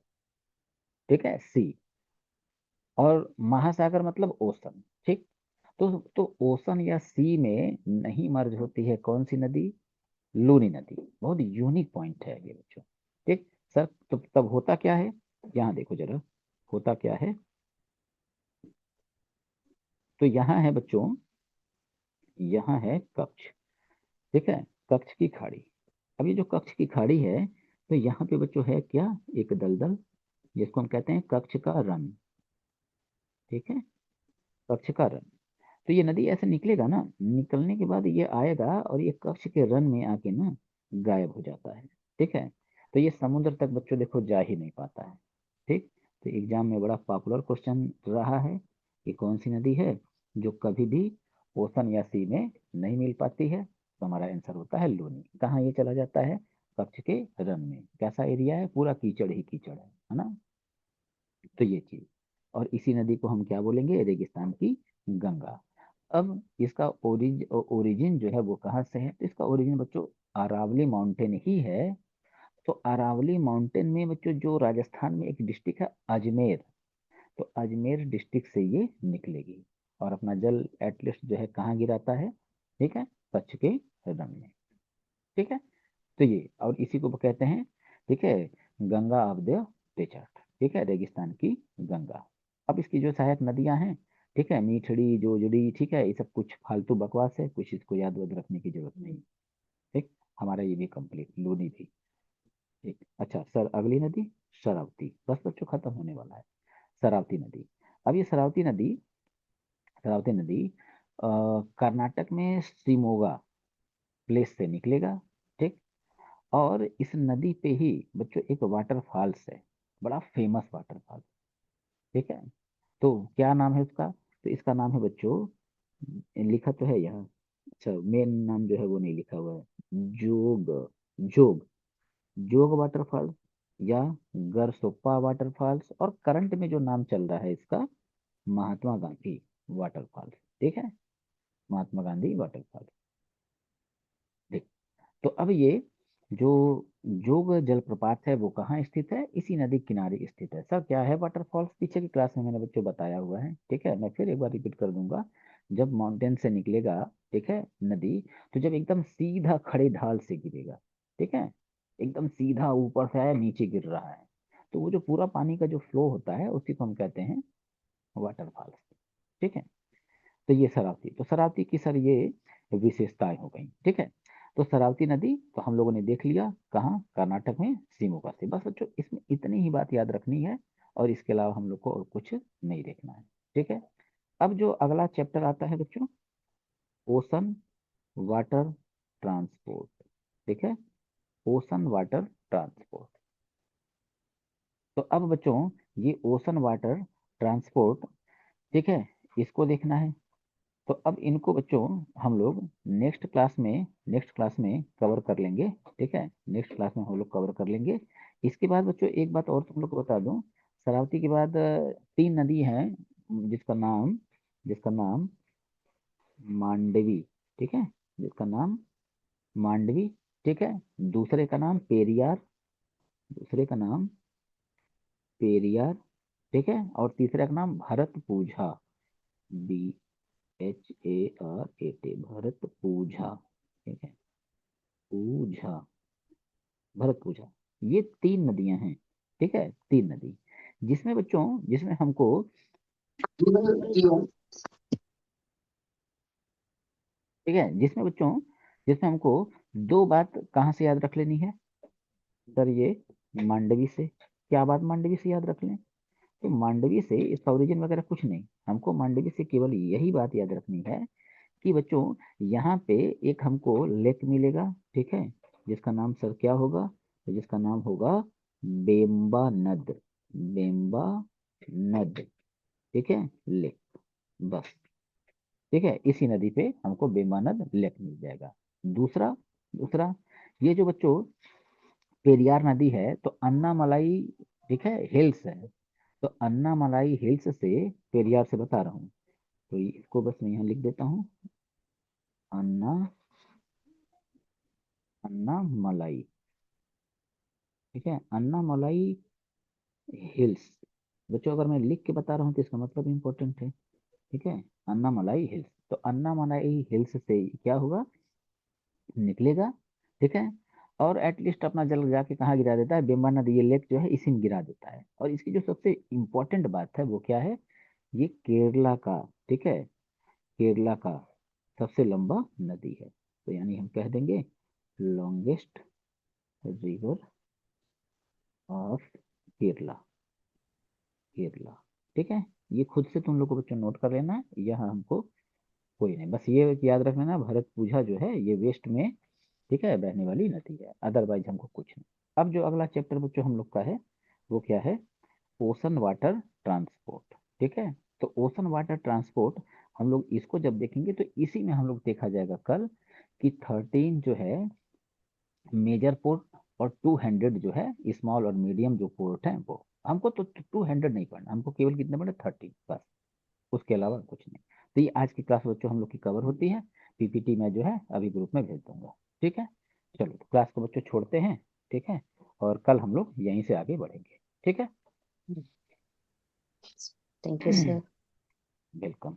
ठीक है, सी, और महासागर मतलब ओशन। ठीक, तो ओशन या सी में नहीं मर्ज होती है कौन सी नदी? लूनी नदी। बहुत यूनिक पॉइंट है ये बच्चों। ठीक सर, तो तब होता क्या है? यहाँ देखो जरा, होता क्या है? तो यहाँ है बच्चों, यहाँ है कक्ष। ठीक है, कक्ष की खाड़ी। अब ये जो कक्ष की खाड़ी है, तो यहाँ पे बच्चों है क्या? एक दलदल, जिसको हम कहते हैं कक्ष का रन। ठीक है, कक्ष का रन। तो ये नदी ऐसे निकलेगा ना, निकलने के बाद ये आएगा और ये कक्ष के रन में आके ना गायब हो जाता है। ठीक है, तो ये समुद्र तक बच्चों देखो जा ही नहीं पाता है। ठीक, तो एग्जाम में बड़ा पॉपुलर क्वेश्चन रहा है कि कौन सी नदी है जो कभी भी ओशन या सी में नहीं मिल पाती है? तो हमारा आंसर होता है लूनी। कहाँ ये चला जाता है? कच्छ के रन में। कैसा एरिया है? पूरा कीचड़ ही कीचड़ है ना? तो ये चीज। और इसी नदी को हम क्या बोलेंगे? रेगिस्तान की गंगा। अब इसका ओरिजिन जो है वो कहाँ से है? तो इसका ओरिजिन बच्चों अरावली माउंटेन ही है। तो अरावली माउंटेन में बच्चों जो राजस्थान में एक डिस्ट्रिक्ट है अजमेर, तो अजमेर डिस्ट्रिक्ट से ये निकलेगी और अपना जल एटलीस्ट जो है कहाँ गिराता है? ठीक है, कच्छ के रन में। ठीक है, तो ये और इसी को कहते हैं, ठीक है, गंगा ऑफ द डेजर्ट। ठीक है, रेगिस्तान की गंगा। अब इसकी जो सहायक नदियां हैं, ठीक है, मीठड़ी, जोजड़ी, ठीक है, ये सब कुछ फालतू बकवास है, कुछ इसको याद वाद रखने की जरूरत नहीं। ठीक, हमारा ये भी कंप्लीट, लूनी भी। ठीक, अच्छा सर अगली नदी शरावती। बस बच्चों खत्म होने वाला है। शरावती नदी। अब ये शरावती नदी कर्नाटक में शिमोगा प्लेस से निकलेगा। ठीक, और इस नदी पे ही बच्चों एक वाटरफॉल्स है, बड़ा फेमस वाटरफॉल। ठीक है, तो क्या नाम है उसका? तो इसका नाम है बच्चों, लिखा तो है यहाँ, अच्छा मेन नाम जो है वो नहीं लिखा हुआ है, जोग, जोग, जोग वाटरफॉल या गरसोप्पा वाटरफॉल्स, और करंट में जो नाम चल रहा है इसका महात्मा गांधी वाटरफॉल्स। ठीक है, महात्मा गांधी वाटरफॉल। ठीक, तो अब ये जो जोग जलप्रपात है वो कहाँ स्थित है? इसी नदी किनारे स्थित है। सर क्या है वाटरफॉल्स? पीछे की क्लास में मैंने बच्चों बताया हुआ है। ठीक है, मैं फिर एक बार रिपीट कर दूंगा। जब माउंटेन से निकलेगा, ठीक है, नदी, तो जब एकदम सीधा खड़े ढाल से गिरेगा, ठीक है, एकदम सीधा ऊपर से आया नीचे गिर रहा है, तो वो जो पूरा पानी का जो फ्लो होता है उसी को हम कहते हैं वाटरफॉल्स। ठीक है, तो ये शरावती, तो शरावती की सर ये विशेषताएं हो गई। ठीक है, तो शरावती नदी तो हम लोगों ने देख लिया, कहाँ, कर्नाटक में शिमोगा से। बस बच्चों इसमें इतनी ही बात याद रखनी है, और इसके अलावा हम लोग को और कुछ नहीं देखना है। ठीक है। अब जो अगला चैप्टर आता है बच्चों, ओशन वाटर ट्रांसपोर्ट। ठीक है, ओशन वाटर ट्रांसपोर्ट। तो अब बच्चों ये ओशन वाटर ट्रांसपोर्ट, ठीक है, इसको देखना है। तो अब इनको बच्चों हम लोग नेक्स्ट क्लास में कवर कर लेंगे। ठीक है, नेक्स्ट क्लास में हम लोग कवर कर लेंगे। इसके बाद बच्चों एक बात और तुम लोग को बता दूं, शरावती के बाद 3 नदी हैं, जिसका नाम मांडवी। ठीक है, जिसका नाम मांडवी। ठीक है, दूसरे का नाम पेरियार, दूसरे का नाम पेरियार। ठीक है, और तीसरे का नाम भरत पूझा, BHARAT, भरत पूझा। ठीक है, पूझा, भरत पूझा। ये 3 नदियां हैं। ठीक है, 3 नदी, जिसमें बच्चों, जिसमें हमको, ठीक है, जिसमें बच्चों, जिसमें हमको 2 बात कहाँ से याद रख लेनी है सर, ये मांडवी से। क्या बात मांडवी से याद रख लें? तो मांडवी से इसका ओरिजिन वगैरह कुछ नहीं, हमको मांडवी से केवल यही बात याद रखनी है कि बच्चों यहाँ पे एक हमको लेक मिलेगा। ठीक है, जिसका नाम सर क्या होगा? तो जिसका नाम होगा बेम्बा नद, बेम्बा नद। ठीक है, लेक, बस। ठीक है, इसी नदी पे हमको बेम्बा नद लेक मिल जाएगा। दूसरा दूसरा ये जो बच्चों पेरियार नदी है, तो अन्नामलाई, ठीक है, हिल्स है। तो अन्नामलाई हिल्स से पेरियार से बता रहा हूँ, तो इसको बस मैं यहाँ लिख देता हूँ, अन्ना अन्नामलाई। ठीक है, अन्नामलाई हिल्स। बच्चों अगर मैं लिख के बता रहा हूँ तो इसका मतलब इंपॉर्टेंट है। ठीक है, अन्नामलाई हिल्स, तो अन्नामलाई हिल्स से क्या होगा, निकलेगा। ठीक है, और एटलीस्ट अपना जल जाके कहाँ गिरा देता है, बेम्बा नदी, ये लेक जो है इसी में गिरा देता है। और इसकी जो सबसे इम्पोर्टेंट बात है वो क्या है, ये केरला का, ठीक है, केरला का सबसे लंबा नदी है। तो यानी हम कह देंगे longest river of Kerala, Kerala. ठीक है, ये खुद से तुम लोग को बच्चों नोट कर लेना है, यह हमको कोई नहीं, बस ये याद रखना, भरत पूजा जो है ये वेस्ट में, ठीक है, बहने वाली नदी है, अदरवाइज हमको कुछ नहीं। अब जो अगला चैप्टर बच्चों हम लोग का है वो क्या है, ओशन वाटर ट्रांसपोर्ट। ठीक है, तो ओशन वाटर ट्रांसपोर्ट हम लोग इसको जब देखेंगे तो इसी में हम लोग देखा जाएगा कल कि 13 जो है मेजर पोर्ट, और 200 जो है स्मॉल और मीडियम जो पोर्ट है वो। हमको तो 200 नहीं पढ़ना, हमको केवल कितने पढ़े, 30 बस, उसके अलावा कुछ नहीं। तो ये आज की क्लास बच्चों हम लोग की कवर होती है। PPT में जो है अभी ग्रुप में भेज दूंगा। ठीक है, चलो तो क्लास को बच्चों छोड़ते हैं। ठीक है, और कल हम लोग यहीं से आगे बढ़ेंगे। ठीक है। Thank you sir. वेलकम।